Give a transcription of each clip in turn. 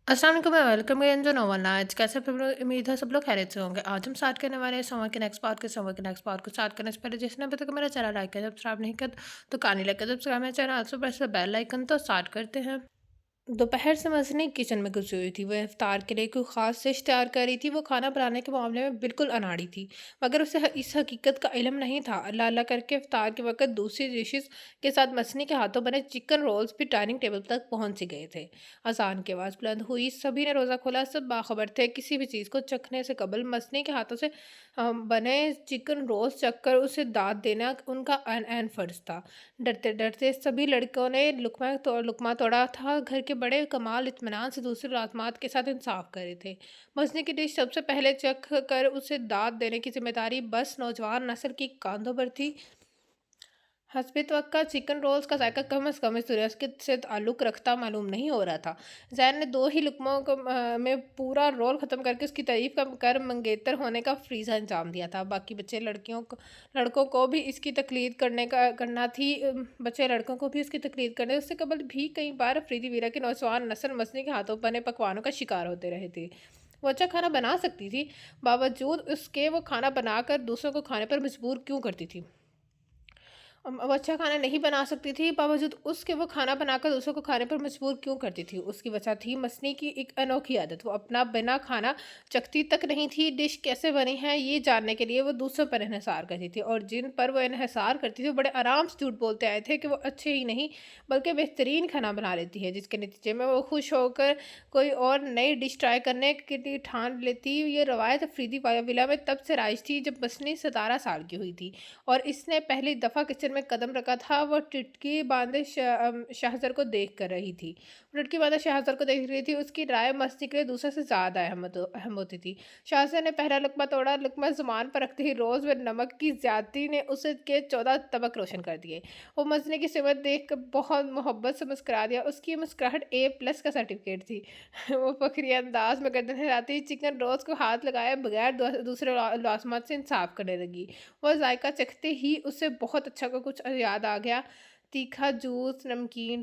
अस्सलाम वालेकुम welcome again जो नोवन आज कैसे सब लोग उम्मीद है सब लोग खैरियत से होंगे। आज हम स्टार्ट करने वाले हैं समर के नेक्स्ट पार्ट के स्टार्ट करने से पहले जिसने अभी तक मेरा चैनल लाइक किया सब्सक्राइब नहीं किया तो कानी लाइक कर सब्सक्राइब मेरा channel also press the bell icon. तो स्टार्ट करते हैं। दोपहर से मसनी किचन में घुसी हुई थी। वह इफ्तार के लिए कोई ख़ास डिश तैयार कर रही थी। वो खाना बनाने के मामले में बिल्कुल अनाड़ी थी, मगर उसे इस हकीकत का इल्म नहीं था। अल्लाह अल्लाह करके इफ्तार के वक्त दूसरी डिशेस के साथ मसनी के हाथों बने चिकन रोल्स भी डाइनिंग टेबल तक पहुंच ही गए थे। अजान की आवाज़ बुलंद हुई, सभी ने रोज़ा खोला। सब बाखबर थे किसी भी चीज़ को चखने से कबल मसनी के हाथों से बने चिकन रोल्स चखकर उसे दाद देना उनका ऐन फ़र्ज था। डरते डरते सभी लड़कों ने लुकमा तोड़ा था। घर के बड़े कमाल इत्मीनान से दूसरे लाज़िमात के साथ इंसाफ कर रहे थे। मजने की डिश सबसे पहले चख कर उसे दाद देने की जिम्मेदारी बस नौजवान नस्ल की कांधों पर थी। हस्बे तवक्का चिकन रोल्स का जायका कम अज़ कम इस दुनिया के से ताल्लुक़ रखता मालूम नहीं हो रहा था। ज़ैन ने 2 ही लुक़मों को में पूरा रोल ख़त्म करके उसकी तारीफ़ का कर मंगेतर होने का फ़रीज़ा अंजाम दिया था। बाकी बच्चे लड़कों को भी इसकी तक़लीद करना थी। बच्चे लड़कों को भी इसकी तक़लीद करने उससे कबल भी कई बार अफ़रीदी वीरा की नौजवान नस्ल मसनी के हाथों बने पकवानों का शिकार होते रहे थे। वो अच्छा खाना बना सकती थी, बावजूद उसके वो खाना बनाकर दूसरों को खाने पर मजबूर क्यों करती थी? वो अच्छा खाना नहीं बना सकती थी, बावजूद उसके वो खाना बनाकर दूसरों को खाने पर मजबूर क्यों करती थी? उसकी वजह थी मसनी की एक अनोखी आदत। वो अपना बिना खाना चखती तक नहीं थी। डिश कैसे बनी है ये जानने के लिए वो दूसरों पर इन्हिसार करती थी, और जिन पर वो इन्हिसार करती थी वो बड़े आराम से झूठ बोलते आए थे कि वो अच्छे ही नहीं बल्कि बेहतरीन खाना बना लेती है, जिसके नतीजे में वो खुश होकर कोई और नई डिश ट्राई करने के लिए ठान लेती। ये रवायत अफरीदी विला में तब से राइज थी जब मसनी 17 साल की हुई थी और इसने पहली दफ़ा किचन में कदम रखा था। वो टिटकी बांधे शाहज़र को देख कर रही थी। टिटकी बांधे शाहज़र को देख रही थी। उसकी राय मस्ती के लिए दूसरे से ज़्यादा अहम होती थी। शाहज़र ने पहला लुक़मा तोड़ा। लुक़मा ज़ुबान पर रखते ही रोज़ व नमक की ज़्यादती ने उसे के 14 तबक रोशन कर दिए। वो मजने की सिमत देख कर बहुत मोहब्बत से मुस्कुरा दिया। उसकी मुस्कुराहट A+ का सर्टिफिकेट थी। वो फ़खरी अंदाज में गर्दन हिलाती चिकन रोल्स को हाथ लगाए बगैर दूसरे लाज़िमात से इंसाफ करने लगी। वह जायका चखते ही उसे बहुत अच्छा कुछ याद आ गया। तीखा जूस, नमकीन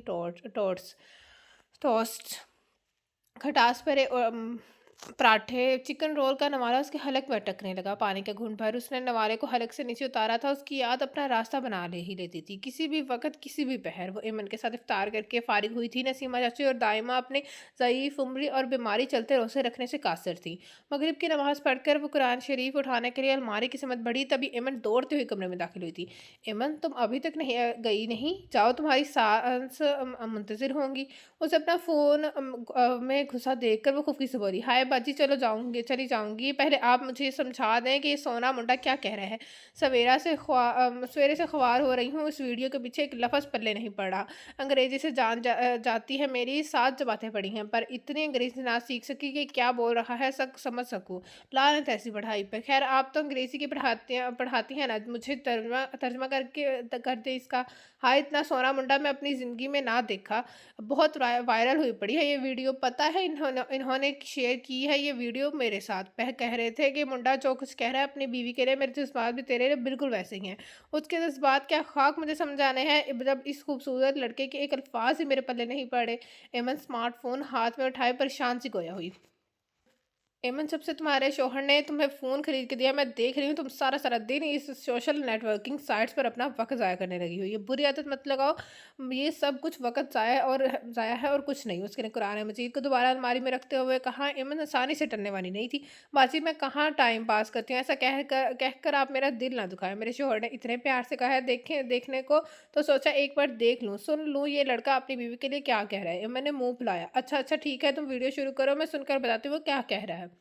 टोस्ट, खटास भरे पराठे, चिकन रोल का नवाला उसके हलक में अटकने लगा। पानी का घूंट भर उसने नवाले को हलक से नीचे उतारा था। उसकी याद अपना रास्ता बना ले ही लेती थी। किसी भी वक़्त, किसी भी पहर वो ऐमन के साथ इफ्तार करके फ़ारिग हुई थी। नसीमा चाची और दाइमा अपने ज़ईफ़ उम्री और बीमारी चलते रोज़े रखने से कासिर थी। मगरिब की नमाज़ पढ़कर वो कुरान शरीफ उठाने के लिए अलमारी की सिमत बढ़ी, तभी ऐमन दौड़ते हुए कमरे में दाखिल हुई थी। "ऐमन, तुम अभी तक नहीं गई नहीं? जाओ, तुम्हारी सास मुंतज़िर होंगी।" उसे अपना फ़ोन में घुसा देखकर वो खुफ़ी से बोली, "हाय बाजी, चली जाऊँगी। पहले आप मुझे ये समझा दें कि ये सोना मुंडा क्या कह रहा है? सवेरे से ख्वार हो रही हूँ, इस वीडियो के पीछे एक लफ़्ज़ पल्ले नहीं पड़ रहा। अंग्रेज़ी से जाती है मेरी, 7 जमातें पढ़ी हैं, पर इतनी अंग्रेज़ी ना सीख सकी कि क्या बोल रहा है समझ सकूँ। लानत ऐसी पढ़ाई पे। ख़ैर, आप तो अंग्रेज़ी की पढ़ाती हैं ना, मुझे तर्जमा कर दें इसका। हाय, इतना सोना मुंडा मैं अपनी ज़िंदगी में ना देखा। बहुत वायरल हुई पड़ी है ये वीडियो। पता है इन्होंने शेयर की है ये वीडियो मेरे साथ। वह कह रहे थे कि मुंडा जो कुछ कह रहा है अपनी बीवी के लिए, मेरे जज्बात भी तेरे लिए बिल्कुल वैसे ही हैं। उसके जज्बात क्या खाक मुझे समझाने हैं जब इस खूबसूरत लड़के के एक अल्फाज ही मेरे पल्ले नहीं पड़े। एमन स्मार्टफोन हाथ में उठाए परेशान सी गोया हुई। एमन, जब से तुम्हारे शौहर ने तुम्हें फ़ोन खरीद के दिया, मैं देख रही हूँ तुम सारा सारा दिन इस सोशल नेटवर्किंग साइट्स पर अपना वक्त ज़ाया करने लगी हो। ये बुरी आदत मत लगाओ। ये सब कुछ वक्त ज़ाया है और कुछ नहीं। उसने कुरान मजीद को दोबारा अलमारी में रखते हुए कहा। एमन आसानी से टलने वाली नहीं थी। बाजी, मैं कहाँ टाइम पास करती हूँ, ऐसा कह कर आप मेरा दिल ना दुखाएं। मेरे शौहर ने इतने प्यार से कहा है देखने को, तो सोचा एक बार देख लूँ, सुन लूँ ये लड़का अपनी बीवी के लिए क्या कह रहा है। मैंने मुंह फुलाया। अच्छा अच्छा ठीक है, तुम वीडियो शुरू करो, मैं सुनकर बताती हूँ वो क्या कह रहा है।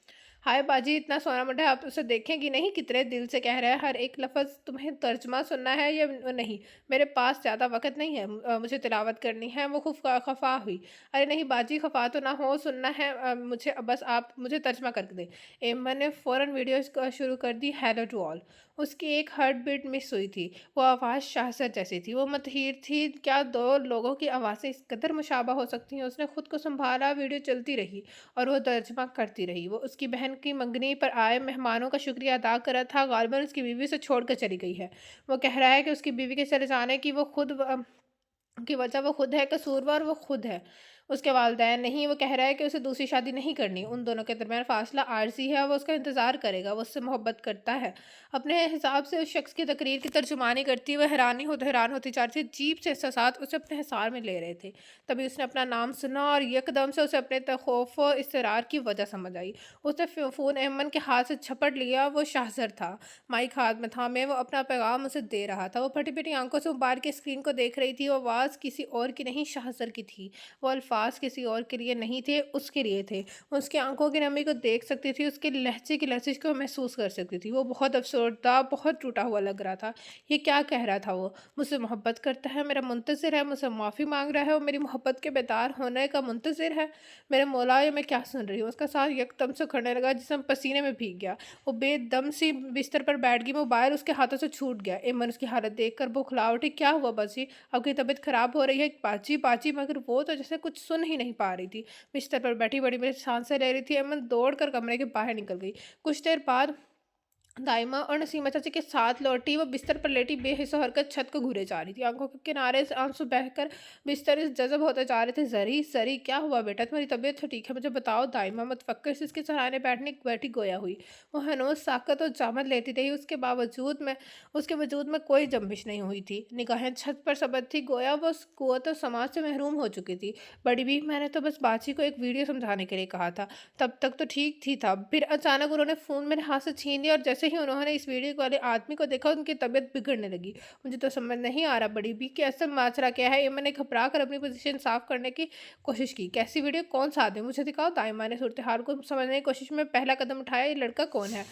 हाय बाजी, इतना सोना मुंडा है, आप उसे देखेंगी नहीं कितने दिल से कह रहा है। हर एक लफ्ज़ तुम्हें तर्जमा सुनना है या नहीं? मेरे पास ज़्यादा वक़्त नहीं है। मुझे तिलावत करनी है। वो खूब खफ़ा हुई। अरे नहीं बाजी, खफ़ा तो ना हो, सुनना है मुझे, बस आप मुझे तर्जमा करके दें। एम्मा ने फ़ौरन वीडियो शुरू कर दी। Hello to all. उसकी एक हार्ट बीट मिस हुई थी। वो आवाज़ शाहज़र जैसी थी। वो मतहीर थी। क्या 2 लोगों की आवाज़ें इस कदर मुशाबा हो सकती हैं? उसने खुद को सँभाला। वीडियो चलती रही और वो तर्जमा करती रही। वो उसकी बहन की मंगनी पर आए मेहमानों का शुक्रिया अदा कर रहा था। गालिबन उसकी बीवी से छोड़कर चली गई है। वो कह रहा है कि उसकी बीवी के चले जाने की वजह वो खुद है, कसूरवार वो खुद है। اس کے والدین نہیں، وہ کہہ رہا ہے کہ اسے دوسری شادی نہیں کرنی، ان دونوں کے درمیان فاصلہ عارضی ہے، وہ اس کا انتظار کرے گا، وہ اس سے محبت کرتا ہے۔ اپنے حساب سے اس شخص کی تقریر کی ترجمانی کرتی ہوئے حیران ہوتی جا رہی تھی، عجیب سے احساسات اسے اپنے حصار میں لے رہے تھے۔ تبھی اس نے اپنا نام سنا اور یکدم سے اسے اپنے خوف و اضطرار کی وجہ سمجھ آئی۔ اس نے فون ایمن کے ہاتھ سے جھپٹ لیا، وہ شاہزر تھا، مائک ہاتھ میں تھامے وہ اپنا پیغام اسے دے رہا تھا۔ وہ پھٹی پھٹی آنکھوں سے موبائل کی اسکرین کو دیکھ رہی تھی، وہ آواز کسی اور کی نہیں، شاہزر کی تھی، وہ الفاظ کسی اور کے لیے نہیں تھے، اس کے لیے تھے۔ وہ اس کی آنکھوں کی نمی کو دیکھ سکتی تھی، اس کے لہجے کی لرزش کو محسوس کر سکتی تھی۔ وہ بہت افسردہ، بہت ٹوٹا ہوا لگ رہا تھا۔ یہ کیا کہہ رہا تھا وہ؟ مجھ سے محبت کرتا ہے، میرا منتظر ہے، مجھ سے معافی مانگ رہا ہے، وہ میری محبت کے بیدار ہونے کا منتظر ہے۔ میرے مولا، یہ میں کیا سن رہی ہوں؟ اس کا سانس یکدم سے کھڑنے لگا، جسم پسینے میں بھیگ گیا۔ وہ بے دم سی بستر پر بیٹھ گئی، موبائل اس کے ہاتھوں سے چھوٹ گیا۔ ایمن اس کی حالت دیکھ کر بوکھلا اٹھی۔ کیا ہوا باجی؟ آپ کی طبیعت خراب ہو رہی ہے؟ باجی باجی، مگر وہ تو جیسے کچھ سن ہی نہیں پا رہی تھی، بستر پر بیٹھی بڑی بڑی سانسیں لے رہی تھی۔ ایمن دوڑ کر کمرے کے باہر نکل گئی۔ کچھ دیر بعد دائمہ اور نسیمہ چاچی کے ساتھ لوٹی۔ وہ بستر پر لیٹی بے حس و حرکت چھت کو گھورے جا رہی تھی، آنکھوں کے کنارے سے آنسو بہہ کر بستر سے جذب ہوتے جا رہے تھے۔ زری زری، کیا ہوا بیٹا؟ تمہاری طبیعت تو ٹھیک ہے، مجھے بتاؤ۔ دائمہ متفکر سے اس کے سرانے بیٹھی گویا ہوئی۔ وہ ہنوز ساکت و جامد لیتی رہی، اس کے وجود میں کوئی جنبش نہیں ہوئی تھی، نگاہیں چھت پر ثابت تھی، گویا وہ اس قوت و سماعت سے محروم ہو چکی تھی۔ بڑی بھی، میں نے تو بس باجی کو ایک ویڈیو سمجھانے کے لیے کہا تھا، تب تک تو ٹھیک تھی تھا، پھر اچانک انہوں نے فون میرے ہاتھ سے چھین لیا، اور جیسے ہی انہوں نے اس ویڈیو والے آدمی کو دیکھا، ان کی طبیعت بگڑنے لگی۔ مجھے تو سمجھ نہیں آ رہا بڑی بھی کہ اصل ماجرا کیا ہے۔ ایمن نے گھبرا کر اپنی پوزیشن صاف کرنے کی کوشش کی۔ کیسی ویڈیو؟ کون سا آدمی؟ مجھے دکھاؤ۔ دائمہ نے صورتحال کو سمجھنے کی کوشش میں پہلا قدم اٹھایا۔ یہ لڑکا کون ہے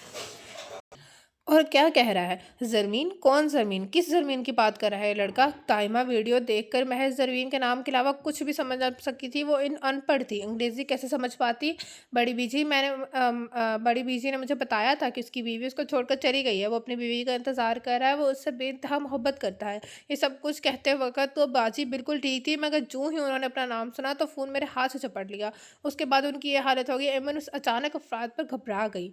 اور کیا کہہ رہا ہے؟ زرمین؟ کون زرمین؟ کس زرمین کی بات کر رہا ہے یہ لڑکا؟ دائمہ ویڈیو دیکھ کر محض زرمین کے نام کے علاوہ کچھ بھی سمجھ نہ سکی تھی۔ وہ ان پڑھ تھی، انگریزی کیسے سمجھ پاتی؟ بڑی بیجی نے مجھے بتایا تھا کہ اس کی بیوی اس کو چھوڑ کر چلی گئی ہے، وہ اپنی بیوی کا انتظار کر رہا ہے، وہ اس سے بے انتہا محبت کرتا ہے۔ یہ سب کچھ کہتے وقت تو باجی بالکل ٹھیک تھی، مگر جوں ہی انہوں نے اپنا نام سنا تو فون میرے ہاتھ سے چپٹ لیا۔ اس کے بعد ان کی یہ حالت ہو گئی۔ ایمن اس اچانک افراد پر گھبرا گئی۔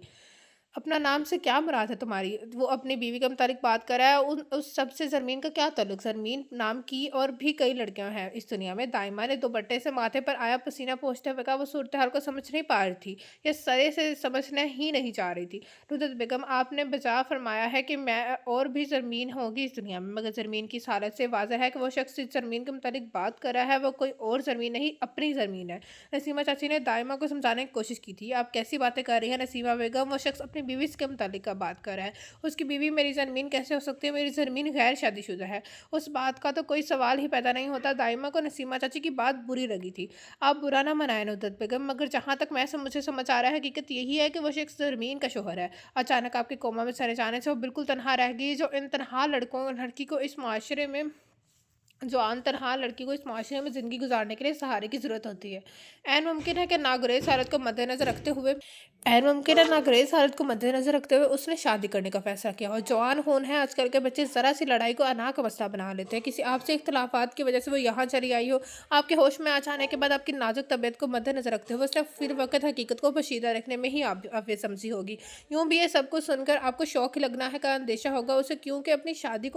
اپنا نام سے کیا مراد ہے تمہاری؟ وہ اپنی بیوی کے متعلق بات کر رہا ہے، اس سب سے زرمین کا کیا تعلق؟ زرمین نام کی اور بھی کئی لڑکیاں ہیں اس دنیا میں۔ دائمہ نے دوپٹے سے ماتھے پر آیا پسینہ پوچھتے ہوئے کہا۔ وہ صورتحال کو سمجھ نہیں پا رہی تھی، یہ سرے سے سمجھنا ہی نہیں چاہ رہی تھی۔ نصرت بیگم، آپ نے بجا فرمایا ہے کہ میں اور بھی زرمین ہوگی اس دنیا میں، مگر زرمین کی اس حالت سے واضح ہے کہ وہ شخص جس زرمین کے متعلق بات کر رہا ہے وہ کوئی اور زرمین نہیں، اپنی زرمین ہے۔ نسیمہ چاچی نے دائمہ کو سمجھانے کی کوشش کی تھی۔ آپ کیسی باتیں کر رہی ہیں نسیمہ بیگم؟ وہ شخص اپنی بیوی کے متعلق بات کر رہا ہے، اس کی بیوی میری زرمین کیسے ہو سکتی ہے؟ میری زرمین غیر شادی شدہ ہے، اس بات کا تو کوئی سوال ہی پیدا نہیں ہوتا۔ دائمہ کو نسیمہ چاچی کی بات بری لگی تھی۔ آپ برا نہ منائیں نصرت بیگم، مگر جہاں تک مجھے سمجھ آ رہا ہے حقیقت یہی ہے کہ وہ شخص زرمین کا شوہر ہے۔ اچانک آپ کے کوما میں چلے جانے سے وہ بالکل تنہا رہ گئی، جو ان تنہا لڑکی کو اس معاشرے میں زندگی گزارنے کے لیے سہارے کی ضرورت ہوتی ہے۔ عین ممکن ہے کہ ناگزیر حالت کو مد نظر رکھتے ہوئے اس نے شادی کرنے کا فیصلہ کیا ہو۔ جوان خون ہے، آج کل کے بچے ذرا سی لڑائی کو انا کا مسئلہ بنا لیتے ہیں۔ کسی آپسی اختلافات کی وجہ سے وہ یہاں چلی آئی ہو۔ آپ کے ہوش میں آ جانے کے بعد آپ کی نازک طبیعت کو مد نظر رکھتے ہوئے اس نے فی الوقت حقیقت کو پوشیدہ رکھنے میں ہی عافیت سمجھی ہوگی۔ یوں بھی یہ سب کچھ سن کر آپ کو شوق لگنا ہے کا اندیشہ ہوگا اسے، کیونکہ اپنی شادی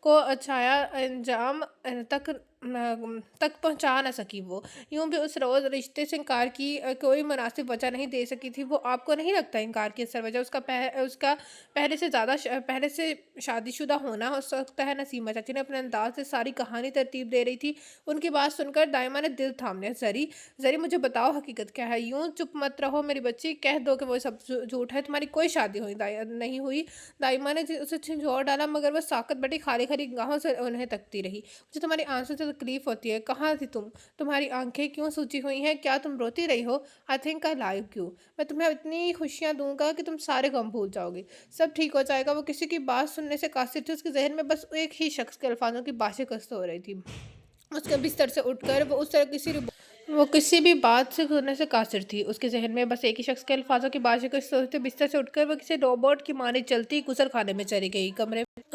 کو اچھایا انجام تک پہنچا نہ سکی۔ وہ یوں بھی اس روز رشتے سے انکار کی کوئی مناسب وجہ نہیں دے سکی تھی۔ وہ آپ کو نہیں لگتا انکار کی اصل وجہ اس کا پہلے سے شادی شدہ ہونا ہو سکتا ہے؟ نسیمہ چاچی نے اپنے انداز سے ساری کہانی ترتیب دے رہی تھی۔ ان کی بات سن کر دائمہ نے دل تھام لیا۔ زری، مجھے بتاؤ حقیقت کیا ہے؟ یوں چپ مت رہو میری بچی، کہہ دو کہ وہ سب جھوٹ ہے، تمہاری کوئی شادی نہیں ہوئی۔ دائمہ نے اسے جھنجھوڑ ڈالا، مگر وہ ساکت بیٹھی خالی خالی نگاہوں سے انہیں تکتی رہی۔ مجھے تمہاری آنسوں سے تکلیف ہوتی ہے، کہاں تھی تم؟ تمہاری آنکھیں کیوں سوجی ہوئی ہیں؟ کیا تم روتی رہی ہو؟ I think I like you۔ میں تمہیں اتنی خوشیاں دوں گا کہ تم سارے غم بھول جاؤ گے، سب ٹھیک ہو جائے گا۔ وہ کسی کی بات سننے سے قاصر تھی، اس کے ذہن میں بس ایک ہی شخص کے الفاظوں کی باشکست ہو رہی تھی۔ اس کے بستر سے اٹھ کر وہ کسی بھی بات سے سننے سے قاصر تھی، اس کے ذہن میں بس ایک ہی شخص کے الفاظوں کی باشکست ہو رہی تھی۔ بستر سے اٹھ کر وہ کسی روبوٹ کی مانند چلتی غسل خانے میں چلی گئی۔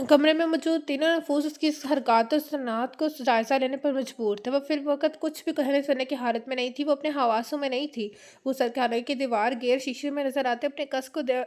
کمرے میں موجود تینوں نفوس اس کی اس حرکات و سکنات کو جائزہ لینے پر مجبور تھے۔ وہ فی الوقت کچھ بھی کہنے سننے کی حالت میں نہیں تھی، وہ اپنے حواسوں میں نہیں تھی۔ غسل خانے کی دیوار گیر شیشے میں نظر آتے اپنے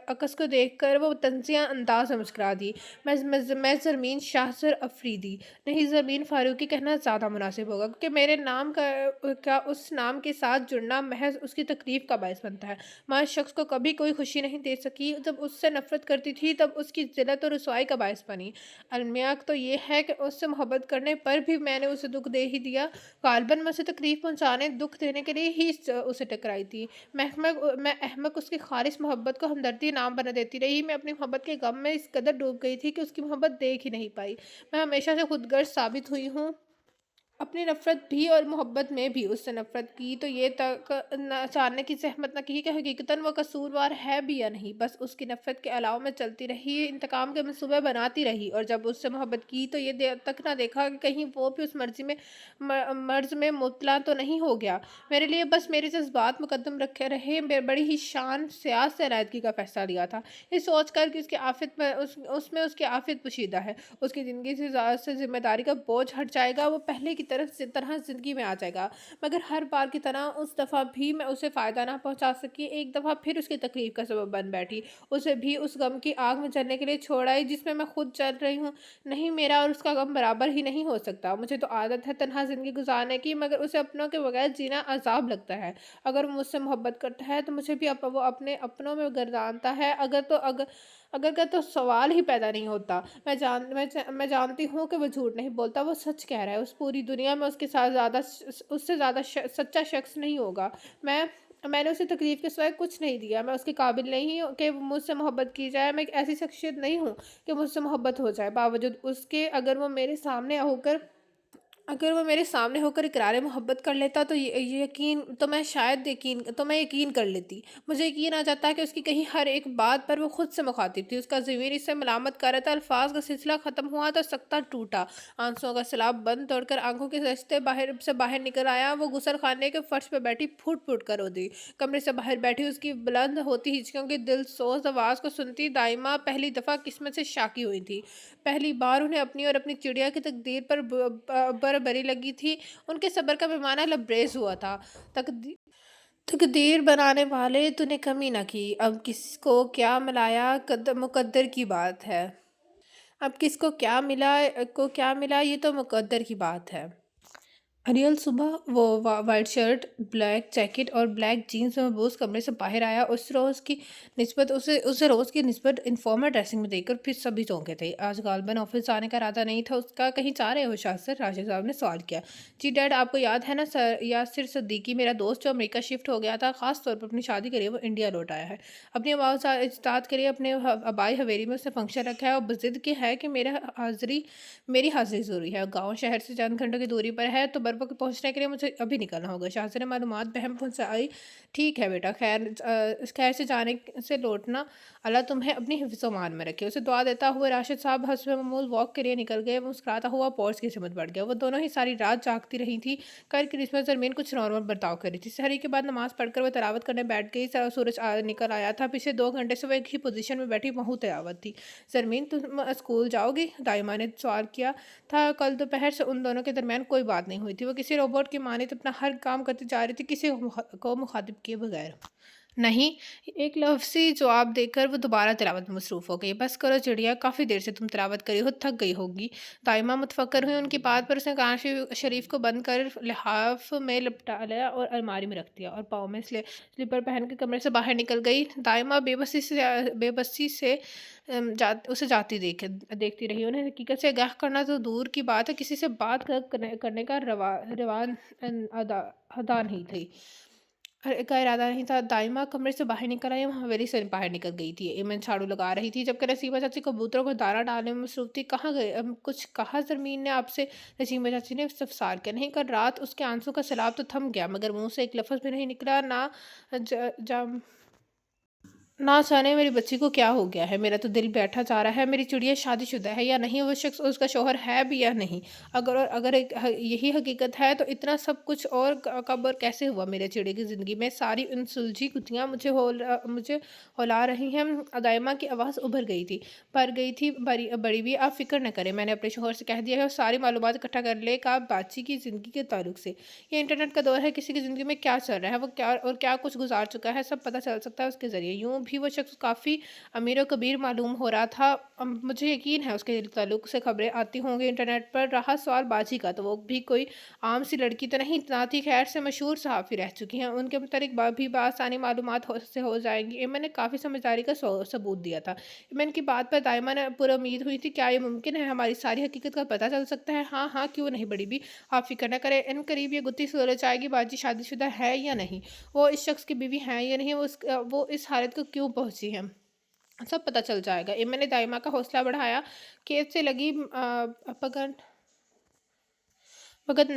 عکس کو دیکھ کر وہ طنزیہ انداز میں مسکرا دی۔ میں زرمین شاہزر افریدی نہیں، زرمین فاروقی کہنا زیادہ مناسب ہوگا، کیونکہ میرے نام کا اس उस नाम के साथ जुड़ना महज उसकी तकलीफ का बायस बनता है। मैं उस शख्स को कभी कोई खुशी नहीं दे सकी, जब उससे नफ़रत करती थी तब उसकी ज़िल्लत और रुसवाई का बायस बनी। अलमियाक तो ये है कि उससे मोहब्बत करने पर भी मैंने उसे दुःख दे ही दिया। ग़ालिबन मैं उसे तकलीफ़ पहुँचाने, दुःख देने के लिए ही उसे टकराई थी। मैं अहमक उसकी ख़ालिस मोहब्बत को हमदर्दी नाम बना देती रही। मैं अपनी मोहब्बत के गम में इस कदर डूब गई थी कि उसकी मोहब्बत देख ही नहीं पाई। मैं हमेशा से खुदगर्ज़ साबित हुई हूँ। अपनी नफ़रत भी और मोहब्बत में भी उससे नफ़रत की तो ये तक न जानने की ज़हमत न की कि हकीकतन वो कसूरवार है भी या नहीं। बस उसकी नफ़रत के अलावा मैं चलती रही, इंतकाम के मंसूबे बनाती रही और जब उससे मोहब्बत की तो ये तक ना देखा कि कहीं वो भी उस मर्ज़ में मुब्तला तो नहीं हो गया। मेरे लिए बस मेरे जज़्बात मुकद्दम रखे रहे। बड़ी ही शान सियास से अलहदगी का फ़ैसला लिया था, ये सोच कर कि उसकी आफ़ियत में उसमें उसकी आफ़ियत पोशीदा है, उसकी ज़िंदगी से ज़िम्मेदारी का बोझ हट जाएगा, वो पहले की तरह ज़िंदगी में आ जाएगा। मगर हर बार की तरह उस दफ़ा भी मैं उसे फ़ायदा ना पहुँचा सकी। एक दफ़ा फिर उसकी तकलीफ़ का सबब बन बैठी। उसे भी उस गम की आग में जलने के लिए छोड़ आई जिसमें मैं खुद जल रही हूँ। नहीं, मेरा और उसका गम बराबर ही नहीं हो सकता। मुझे तो आदत है तन्हा ज़िंदगी गुज़ारने की, मगर उसे अपनों के बगैर जीना अज़ाब लगता है। अगर वो मुझसे मोहब्बत करता है तो मुझे भी वो अपने अपनों में गर्दानता है। अगर का तो सवाल ही पैदा नहीं होता। मैं जानती हूँ कि वो झूठ नहीं बोलता, वो सच कह रहा है। उस पूरी दुनिया में उससे ज़्यादा सच्चा शख्स नहीं होगा। मैंने उसे तकलीफ़ के सिवाय कुछ नहीं दिया। मैं उसके काबिल नहीं हूँ कि मुझसे मोहब्बत की जाए। मैं एक ऐसी शख्सियत नहीं हूँ कि मुझसे मोहब्बत हो जाए। बावजूद उसके अगर वो मेरे सामने होकर इकरार मोहब्बत कर लेता तो मैं यकीन कर लेती। मुझे यकीन आ जाता कि उसकी कहीं हर एक बात पर वो खुद से मुखातिब थी। उसका ज़मीर इससे मलामत कर रहा था। अल्फाज का सिलसिला ख़त्म हुआ तो सख्ता टूटा। आंसुओं का सैलाब बंद तोड़कर आंखों के रास्ते बाहर निकल आया। वो गुसल खाने के फर्श पर बैठी फूट फूट कर रो दी। कमरे से बाहर बैठी उसकी बुलंद होती हिचकियों की दिल सोज आवाज़ को सुनती दाइमा पहली दफ़ा किस्मत से शाकी हुई थी। पहली बार उन्हें अपनी और अपनी चिड़िया की तकदीर पर बरबरी लगी थी। उनके सब्र का पैमाना लबरेज हुआ था। तकदी तकदीर बनाने वाले तूने कमी ना की। अब किसको क्या मिलाया मुकद्दर की बात है। अब किसको क्या मिला ये तो मुकद्दर की बात है। अरियल सुबह वो वाइट शर्ट, ब्लैक जैकेट और ब्लैक जीन्स में महबूस कमरे से बाहर आया। उसे रोज़ की निस्बत इनफॉर्मल ड्रेसिंग में देखकर फिर सभी चौंके थे। आज गालबन ऑफिस जाने का इरादा नहीं था उसका। कहीं जा रहे हो शास्त्र? राशिद साहब ने सवाल किया। जी डैड, आपको याद है ना सर यासिर सिद्दीकी, मेरा दोस्त जो अमेरिका शिफ्ट हो गया था, ख़ास तौर पर अपनी शादी के लिए वो इंडिया लौट आया है। अपनी अजदाद के लिए अपने आबाई हवेली में उसने फंक्शन रखा है और बज़िद के है कि मेरी हाज़िरी ज़रूरी है। गाँव शहर से चंद घंटों की दूरी पर है तो बरवक़्त पहुँचने के लिए मुझे अभी निकलना होगा। शाहज़ा ने मालूमात बहम पहुँचाई। ठीक है बेटा, खैर से जाने से लौटना अल्लाह तुम्हें अपनी हिफ्ज़-ओ-मान में रखे। उसे दुआ देता हुए राशिद साहब हस्बे मामूल वॉक के लिए निकल गए। मुस्कुराता हुआ पोर्च की सिमत बढ़ गया। वो दोनों ही सारी रात जागती रही थी। कल क्रिसमस ज़रमीन कुछ नॉर्मल बर्ताव कर रही थी। सहरी के बाद नमाज़ पढ़कर वो तिलावत करने बैठ गई। सूरज निकल आया था। पिछले 2 घंटे से वो एक ही पोज़ीशन में बैठी महू तिलावत थी। ज़रमीन, तुम स्कूल जाओगी? दाइमा ने सवाल किया था। कल दोपहर से उन दोनों के दरमियान कोई बात नहीं हुई थी। वो किसी रोबोट की मानित अपना हर काम करती जा रही थी, किसी को मुखातिब किए बगैर। नहीं, एक लफ्ज़ी जवाब देकर वो दोबारा तिलावत में मसरूफ़ हो गई। बस करो चिड़िया, काफ़ी देर से तुम तिलावत करी हो, थक गई होगी। दाइमा मुतफक्कर हुई उनकी बात पर। उसने कुरान शरीफ को बंद कर लिहाफ में लपटा लिया और अलमारी में रख दिया और पाँव में स्लीपर पहन के कमरे से बाहर निकल गई। दाइमा बेबसी से उसे देखती रही। उन्हें हकीकत से आगाह करना तो दूर की बात है, किसी से बात करने का रवान अदा नहीं थी का इरादा नहीं था। दाइमा कमरे से बाहर निकल आई। वहाँ हवेली से बाहर निकल गई थी। इमन झाड़ू लगा रही थी जबकि नसीमा चाची कबूतरों को दाना डालने में मसरूफ थी। कहाँ गए? कुछ कहा ज़रमीन ने आपसे? नसीमा चाची ने इस्तफसार किया। नहीं, कल रात उसके आंसू का सैलाब तो थम गया, मगर मुंह से एक लफ्ज़ भी नहीं निकला। ना जाने मेरी बच्ची को क्या हो गया है। मेरा तो दिल बैठा जा रहा है। मेरी चिड़िया शादीशुदा है या नहीं? वो शख्स उसका शौहर है भी या नहीं? यही हकीकत है तो इतना सब कुछ और कब और कैसे हुआ मेरे चिड़िया की ज़िंदगी में? सारी उन सुलझी गुत्थियाँ मुझे हौला रही हैं। दाइमा की आवाज़ उभर गई थी, पर गई थी बड़ी भी। आप फ़िक्र न करें, मैंने अपने शौहर से कह दिया है और सारी मालूमात इकट्ठा कर ले का बाची की ज़िंदगी के ताल्लुक से। ये इंटरनेट का दौर है, किसी की ज़िंदगी में क्या चल रहा है, वो क्या कुछ गुजार चुका है, सब पता चल सकता है उसके ज़रिए। यूँ भी वो शख्स काफ़ी अमीर और कबीर मालूम हो रहा था। मुझे यकीन है उसके ताल्लुक से खबरें आती होंगी इंटरनेट पर। रहा सवाल बाजी का, तो वो भी कोई आम सी लड़की तो नहीं, नाती खैर से मशहूर सहाफ़ी रह चुकी हैं। उनके मुतालिक भी बआसानी मालूमात हो जाएंगी। मैंने काफ़ी समझदारी का सबूत दिया था। मैंने की बात पर दाइमा ने पुरुम्मीद हुई थी। क्या ये मुमकिन है हमारी सारी हकीकत का पता चल सकता है? हाँ हाँ, क्यों नहीं बड़ी भी, आप फ़िक्र न करें। इन करीब ये गुत्थी सुलझ जाएगी। बाजी शादीशुदा है या नहीं, वो इस शख्स की बीवी है या नहीं, वो इस हालत को क्यों पहुँची है, सब पता चल जाएगा। मैंने दाइमा का हौसला बढ़ाया। खेत से लगी पकड़ मगर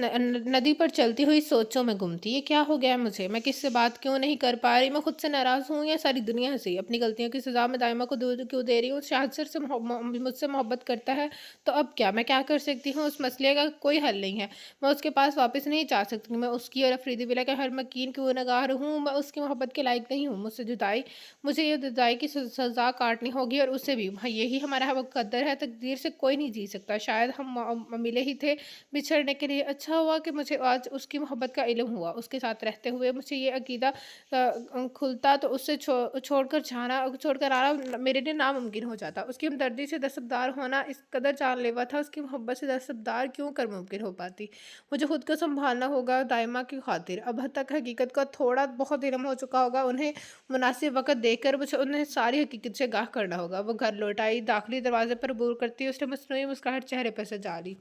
नदी पर चलती हुई सोचों में गुम थी। ये क्या हो गया है मुझे? मैं किससे बात क्यों नहीं कर पा रही? मैं खुद से नाराज़ हूँ या सारी दुनिया से? अपनी गलतियों की सज़ा मैं दाइमा को क्यों दे रही हूँ? शायद सिर से मुझसे मोहब्बत करता है, तो अब क्या? मैं क्या कर सकती हूँ? उस मसले का कोई हल नहीं है। मैं उसके पास वापस नहीं जा सकती। मैं उसकी और अफरीदी विला के हर मकीन की गुनहगार हूँ। मैं उसकी मोहब्बत के लायक नहीं हूँ। मुझे ये जुदाई की सज़ा काटनी होगी, और उससे भी। हाँ, यही हमारा मुकद्दर है। तकदीर से कोई नहीं जी सकता। शायद हम मिले ही थे बिछड़ने के लिए। अच्छा हुआ कि मुझे आज उसकी मोहब्बत का इल्म हुआ। उसके साथ रहते हुए मुझे ये अकीदा खुलता, तो उससे छोड़कर आना मेरे लिए नामुमकिन हो जाता। उसकी हमदर्दी से दस्तबरदार होना इस कदर जानलेवा था, उसकी मोहब्बत से दस्तबरदार क्यों कर मुमकिन हो पाती? मुझे खुद को सँभालना होगा दाइमा की खातिर। अब हद तक हकीकत का थोड़ा बहुत इल्म हो चुका होगा। उन्हें मुनासिब वक़्त देकर मुझे उन्हें सारी हकीकत से आगाह करना होगा। वो घर लौट आई। दाखिली दरवाज़े पर अबूर करती उसने मसनूई मुस्कुराहट चेहरे पर सजा ली।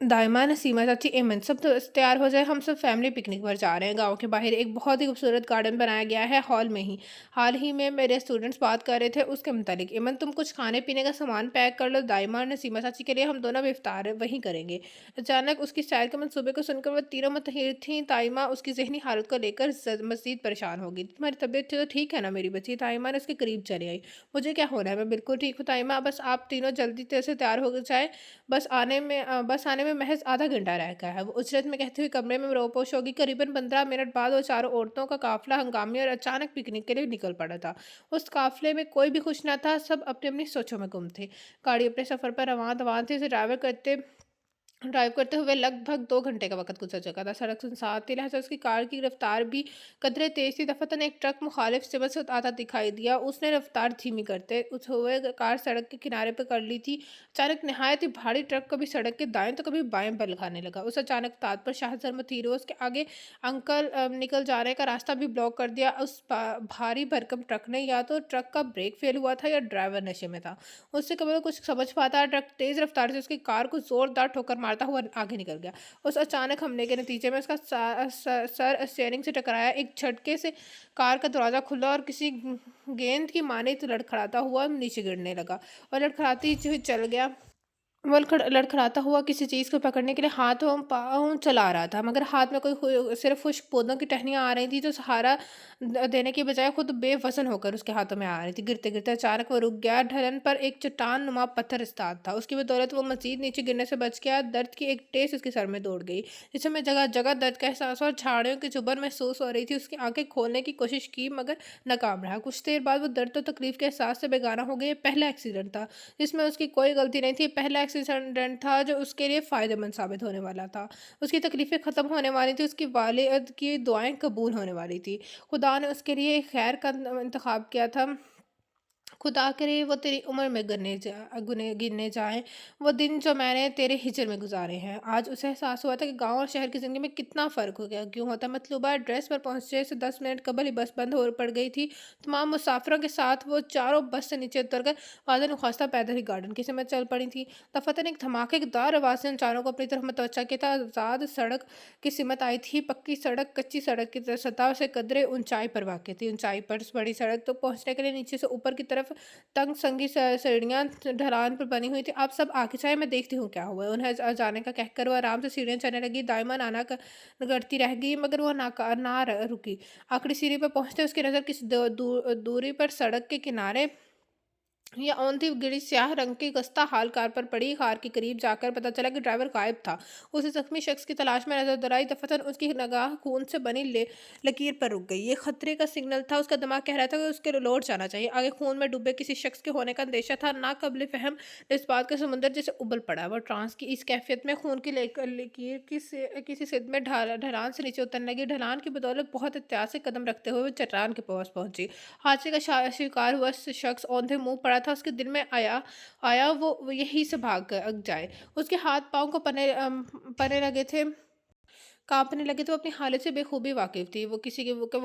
दाइमा, नसीमा चाची, एमन, सब तो तैयार हो जाए। हम सब फैमिली पिकनिक पर जा रहे हैं। गांव के बाहर एक बहुत ही खूबसूरत गार्डन बनाया गया है, हॉल में ही। हाल ही में मेरे स्टूडेंट्स बात कर रहे थे उसके मुतालिक। एमन, तुम कुछ खाने पीने का सामान पैक कर लो। दाइमा और नसीमा चाची के लिए हम दोनों भी इफ्तार वहीं करेंगे। अचानक उसकी सैर के मंसूबे को सुनकर वो तीनों मुतहिर थीं। दाइमा उसकी जहनी हालत को लेकर मज़ीद परेशान होगी। तुम्हारी तबीयत तो ठीक है ना मेरी बच्ची? दाइमा ने उसके करीब चली आई। मुझे क्या हो रहा है? मैं बिल्कुल ठीक हूँ दाइमा। बस आप तीनों जल्दी से तैयार हो जाए। बस आने में महज़ आधा घंटा रह गया है। वो उजरत में कहते हुए कमरे में रोपोश होगी। करीबन 15 मिनट बाद वो चारों औरतों का काफ़िला हंगामी और अचानक पिकनिक के लिए निकल पड़ा था। उस काफ़िले में कोई भी खुश न था, सब अपनी-अपनी सोचों में गुम थे। गाड़ी अपने सफ़र पर रवां-दवां थी। उसे ड्राइव करते हुए लगभग 2 घंटे का वक़्त गुज़र चुका था। सड़क सुनसान थी, लिहाज़ा उसकी कार की रफ़्तार भी कदरे तेज़ थी। दफ़अतन एक ट्रक मुख़ालिफ़ सिमत से आता दिखाई दिया। उसने रफ़्तार धीमी करते हुए कार सड़क के किनारे पे कर ली थी। अचानक नहायत ही भारी ट्रक कभी सड़क के दाएँ तो कभी बाएँ बल खाने लगा। उस अचानक ताद पर शाहज़र मथीरोज़ के आगे अंकल निकल जाने का रास्ता भी ब्लॉक कर दिया। उस भारी भरकम ट्रक ने या तो ट्रक का ब्रेक फ़ेल हुआ था या ड्राइवर नशे में था। उससे कभी वो कुछ समझ पाता। ट्रक तेज़ रफ़्तार से उसकी कार को ज़ोरदार ठोकर मारता हुआ आगे निकल गया। उस अचानक हमले के नतीजे में उसका सर स्टीयरिंग से टकराया। एक झटके से कार का दरवाज़ा खुला और किसी गेंद की मानित लड़खड़ाता हुआ नीचे गिरने लगा और लड़खड़ाती हुई चल गया। वो लड़खड़ाता हुआ किसी चीज़ को पकड़ने के लिए हाथ और पाँव चला रहा था, मगर हाथ में सिर्फ खुश्क पौधों की टहनियाँ आ रही थी, जो सहारा देने की बजाय खुद बेवज़न होकर उसके हाथों में आ रही थी। गिरते-गिरते अचानक वो रुक गया। ढलन पर एक चट्टान नुमा पत्थर इस्ताद था। उसकी बदौलत वो मज़ीद नीचे गिरने से बच गया। दर्द की एक टेस उसके सर में दौड़ गई, जिसमें जगह-जगह दर्द का एहसास और झाड़ियों की चुभन महसूस हो रही थी। उसकी आँखें खोलने की कोशिश की, मगर नाकाम रहा। कुछ देर बाद वो दर्द और तकलीफ़ के एहसास से बेगाना हो गई। ये पहला एक्सीडेंट था जिसमें उसकी कोई गलती नहीं थी। पहला एक्सीडेंट था जो उसके लिए फ़ायदेमंद साबित होने वाला था। उसकी तकलीफ़ें ख़त्म होने वाली थी, उसकी वालिद की दुआएँ कबूल होने वाली थी। खुदा ने उसके लिए खैर का इंतख़ाब किया था। खुदा करे वो तेरी उम्र में गिनने जाएँ वो दिन जो मैंने तेरे हिजर में गुज़ारे हैं। आज उसे एहसास हुआ था कि गाँव और शहर की ज़िंदगी में कितना फ़र्क हो गया। क्यों होता? मतलूबा एड्रेस पर पहुँचने से 10 मिनट कबल ही बस बंद हो पड़ गई थी। तमाम मुसाफ़िरों के साथ वो चारों बस से नीचे उतरकर वादा नख्वास्ता पैदल ही गार्डन की समत चल पड़ी थी। दफ़अतन एक धमाकेदार आवाज़ से उन चारों को अपनी तरफ मतवज्जा किया था। आज़ाद सड़क की सिमत आई थी। पक्की सड़क कच्ची सड़क की सतह से कदरे ऊंचाई पर वाक़ थी। ऊंचाई पर बड़ी सड़क तो पहुँचने के लिए नीचे से ऊपर की तरफ तंग संगी सीढ़ियाँ ढलान पर बनी हुई थी। आप सब आगे जाएँ, मैं देखती हूँ क्या हुआ है। उन्हें जाने का कहकर वो आराम से सीढ़ियाँ चढ़ने लगी। दाइमा नाना करती रह गई, मगर वो रुकी। आखिरी सीढ़ी पर पहुँचते उसकी नज़र किसी दूरी पर सड़क के किनारे या औंधी गिरी स्याह रंग की गस्ता हाल कार पर पड़ी। कार के करीब जाकर पता चला कि ड्राइवर गायब था। उसे जख्मी शख्स की तलाश में नजर दौड़ाई, दफातन उसकी निगाह खून से बनी लकीर पर रुक गई। ये खतरे का सिग्नल था। उसका दिमाग कह रहा था कि उसके लौट जाना चाहिए। आगे खून में डूबे किसी शख्स के होने का अंदेशा था। ना कबल फहम जज्बात का समुंदर जैसे उबल पड़ा। वो ट्रांस की इस कैफियत में खून की लकीर किसी सिद में ढलान से नीचे उतरने लगी। ढलान की बदौलत बहुत एहतियात से कदम रखते हुए वो चट्टान के पास पहुंची। हादसे का शिकार हुआ शख्स औंधे मुंह पड़ा था। उसके दिल में आया आया वो यहीं से जाए। उसके हाथ पांव को पने लगे थे, काँपने लगे, तो वो अपनी हालत से बेखूबी वाकिफ़ थी। वो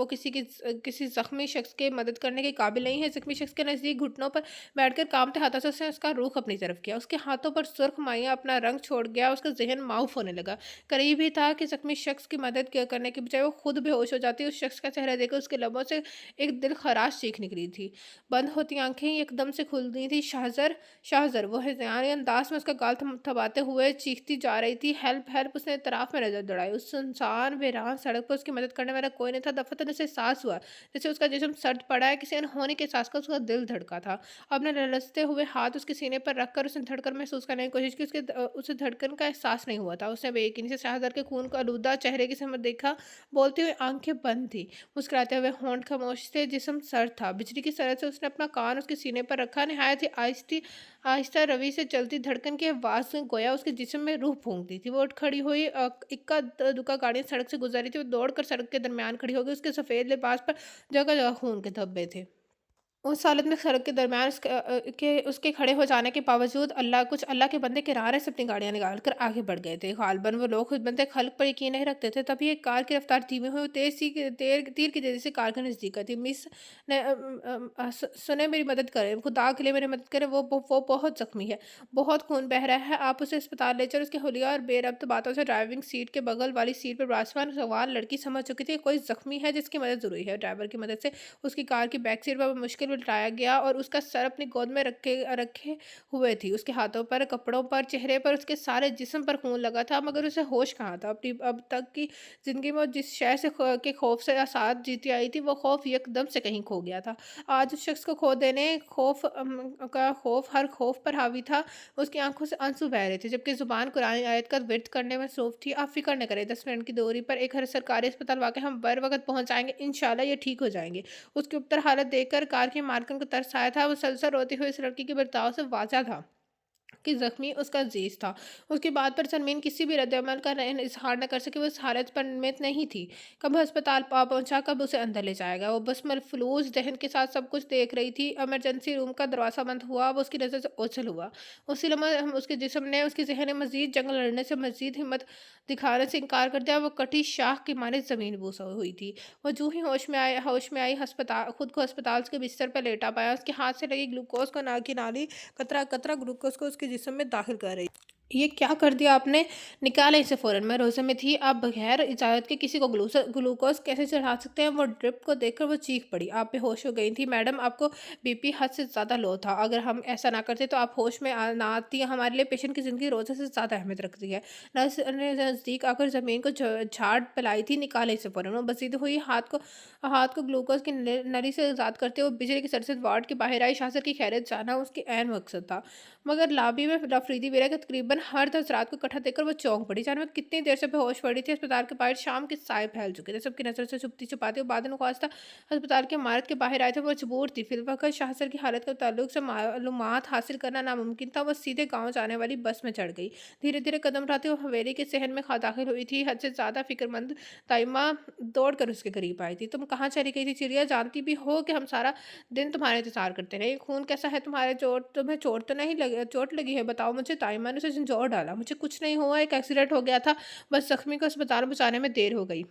किसी ज़ख्मी शख्स की मदद करने के काबिल नहीं है। ज़ख्मी शख्स के नज़दीक घुटनों पर बैठकर काँपते हाथों से उसने उसका रुख अपनी तरफ किया। उसके हाथों पर सुर्ख माइयाँ अपना रंग छोड़ गया। उसका ज़हन माऊफ होने लगा। करीब ही था कि ज़ख्मी शख्स की मदद करने के बजाय वो खुद बेहोश हो जाती। उस शख्स का चेहरा देखकर उसके लबों से एक दिल-खराश चीख निकली थी। बंद होती आँखें एकदम से खुल दी थी। शाहज़र! शाहज़र! वो हिज़ारी अंदाज़ में उसका गाल थबाते हुए चीखती जा रही थी। हेल्प! हेल्प! उसने इत्तराफ़ में नज़र दौड़ाई। उस सुनसान वीरान सड़क पर उसकी मदद करने वाला कोई नहीं था। दफ़्फ़तन उसे एहसास हुआ जैसे उसका जिस्म सट पड़ा है। किसी अनहोनी के एहसास का उसका दिल धड़का था। अपने ललचते हुए हाथ उसके सीने पर रखकर उसने धड़कन महसूस करने की कोशिश की। उसे धड़कन का एहसास नहीं हुआ था। उसने बेयकीनी से शाहज़र के खून का आलूदा चेहरे की समत देखा। बोलते हुए आँखें बंद थी। मुस्कुराते हुए होंठ खामोश थे, जिस्म सर्द था। बिजली की सरह से उसने अपना कान उसके सीने पर रखा। निहायत ही आहिस्ता रवि से चलती धड़कन की आवाज़ से गोया उसके जिस्म में रूह फूंक दी थी। वो उठ खड़ी हुई। इक्का दुक्का गाड़ियाँ सड़क से गुजर रही थी। वो दौड़कर सड़क के दरमियान खड़ी हो गई। उसके सफ़ेद लिबास पर जगह-जगह खून के धब्बे थे। उस हालत में सड़क के दरमियान उसके खड़े हो जाने के बावजूद अल्लाह के बंदे किनारे से अपनी गाड़ियाँ निकाल कर आगे बढ़ गए थे। गालबन वो लोग खुदबंदे खल्क पर यकीन नहीं रखते थे। तभी एक कार की रफ्तार धीमी हुई। वो तीर की तेज़ी से कार के नज़दीक आई थी। मिस ने सुने, मेरी मदद करें, खुदा के लिए मेरी मदद करें, वो बहुत ज़ख्मी है, बहुत खून बह रहा है, आप उसे अस्पताल ले चलो। उसके हुलिया और बेरब्त बातों से ड्राइविंग सीट के बगल वाली सीट पर बिराजमान जवान लड़की समझ चुकी थी कि कोई ज़ख्मी है जिसकी मदद ज़रूरी है। ड्राइवर की मदद से उसकी कार की बैक सीट पर मुश्किल में लिटाया गया और उसका सर अपनी गोद में रखे रखे हुए थी। उसके हाथों पर, कपड़ों पर, चेहरे पर, उसके सारे जिस्म पर खून लगा था, मगर उसे होश कहाँ था। अपनी अब तक की ज़िंदगी में वो जिस शय से के खौफ से साथ जीती आई थी, वो खौफ यकदम से कहीं खो गया था। आज उस शख्स को खो देने का खौफ हर खौफ पर हावी था। उसकी आंखों से आंसू बह रहे थे, जबकि ज़ुबान कुरान आयत का विर्द करने में मसरूफ़ थी। आप फ़िक्र न करें, 10 मिनट की दूरी पर एक हर सरकारी अस्पताल वाक़ई, हम बर वक़्त पहुँच जाएँगे। इंशाअल्लाह ये ठीक हो जाएँगे। उसकी उपतर हालत देखकर कार के मालकिन को तरस आया था। वो सलसल रोती हुई इस लड़की के बर्ताव से वाज़ा था कि ज़ख्मी उसका अज़ीज़ था। उसकी बात पर सरमीन किसी भी रद्द-ए-अमल का इज़हार न कर सकी। वो इस हालत पर मुतमिन नहीं थी। कब अस्पताल पहुँचा, कब उसे अंदर ले जाएगा। वो बस मलफ़ूज़ ज़हन के साथ सब कुछ देख रही थी। इमरजेंसी रूम का दरवाज़ा बंद हुआ, वो उसकी नज़र से ओझल हुआ। उसी लम्हे उसके जिस्म ने, उसके ज़हन ने मज़ीद जंग लड़ने से, मज़ीद हिम्मत दिखाने से इनकार कर दिया। वो कटी शाख की मारे ज़मीन बोस हुई थी। वो जूँ ही होश में आई, खुद को अस्पताल के बिस्तर पर लेटा पाया। उसके हाथ से लगी ग्लूकोज़ को ना की नाली कतरा-कतरा ग्लूकोज़ को उसके जिस्म में दाखिल कर रही। ये क्या कर दिया आपने? निकालें इसे फ़ौरन, मैं रोज़े में थी। आप बगैर इजाज़त के किसी को ग्लूकोज़ कैसे चढ़ा सकते हैं? वो ड्रिप को देखकर वो चीख पड़ी। आप बेहोश हो गई थी मैडम, आपको बीपी हद से ज़्यादा लो था। अगर हम ऐसा ना करते तो आप होश में ना आती। हमारे लिए पेशेंट की ज़िंदगी रोज़े से ज़्यादा अहमियत रखती है। नर्स ने नज़दीक आकर ज़मीन को झाड़ पिलाई थी। निकालें इसे फ़ौरन। वो बसीते हुई हाथ को ग्लूकोज़ की नली से आज़ाद करते हुए बिजली की सरसरी वार्ड के बाहर आई। शाहज़र की खैरियत जानना उसकी ऐन मकसद था। मगर लॉबी में अफरीदी बेरा के तकरीबन हर 10 रात को इकट्ठा देखकर वो चौंक पड़ी। जाने वो कितनी देर से बेहोश पड़ी थी। अस्पताल के बाहर शाम के साए फैल चुके थे। सबकी नज़र से छुपती-छुपाती वो बादन-ख्वास्ता अस्पताल की इमारत के बाहर आए थे। वो मजबूर थी। फ़िलवक़्त शाहज़र की हालत के ताल्लुक से मालूमात हासिल करना नामुमकिन था। वो सीधे गाँव जाने वाली बस में चढ़ गई। धीरे-धीरे कदम उठाती वो हवेली के सहन में दाखिल हुई थी। हद से ज़्यादा फ़िक्रमंद ताइमा दौड़ कर उसके करीब आई थी। तुम कहाँ चली गई थी चिड़िया? जानती भी हो कि हम सारा दिन तुम्हारा इंतज़ार करते रहे। खून कैसा है तुम्हारे? तुम्हें चोट लगी है? बताओ मुझे। ताइमा ने उसे झंझोड़ डाला। मुझे कुछ नहीं हुआ, एक एक्सीडेंट हो गया था। बस ज़ख्मी को अस्पताल पहुँचाने में देर हो गई।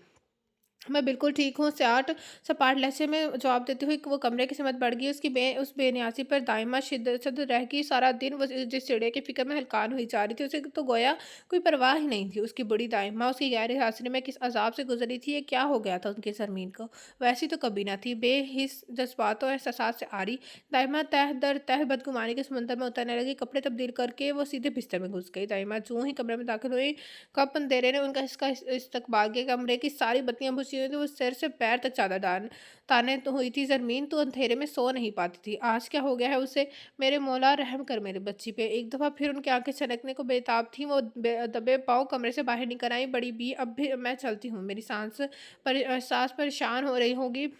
मैं बिल्कुल ठीक हूँ। सपाट लहज़े में जवाब देते हुए वो कमरे की सिमत बढ़ गई। उस बेनियाज़ी पर दाइमा शिद्दत से रह गई। सारा दिन वो जिस चिड़िया की फ़िक्र में हलकान हुई जा रही थी, उसे तो गोया कोई परवाह ही नहीं थी। उसकी बड़ी दाइमा उसकी गैर हाज़िरी में किस अज़ाब से गुज़री थी, ये क्या हो गया था उनकी सरमीन को? वैसी तो कभी ना थी, बेहिस जज़्बातों और एहसासात से आरी। दाइमा तह दर तह बदगुमानी के समुंदर में उतरने लगी। कपड़े तब्दील करके वो सीधे बिस्तर में घुस गई। दाइमा जूँ ही कमरे में दाखिल हुई, कब अंधेरे ने उनका इस्तकबाल किया। कमरे की सारी बत्तियाँ बुझ सोच रही थी, वो सिर से पैर तक चादर ताने तो हुई थी ज़मीन, तो अंधेरे में सो नहीं पाती थी। आज क्या हो गया है उसे? मेरे मौला रहम कर मेरी बच्ची पे। एक दफ़ा फिर उनकी आँखें छलकने को बेताब थीं, वो दबे पाँव कमरे से बाहर निकल आई। बड़ी बी, अब भी मैं चलती हूँ। मेरी साँस परेशान हो रही होगी।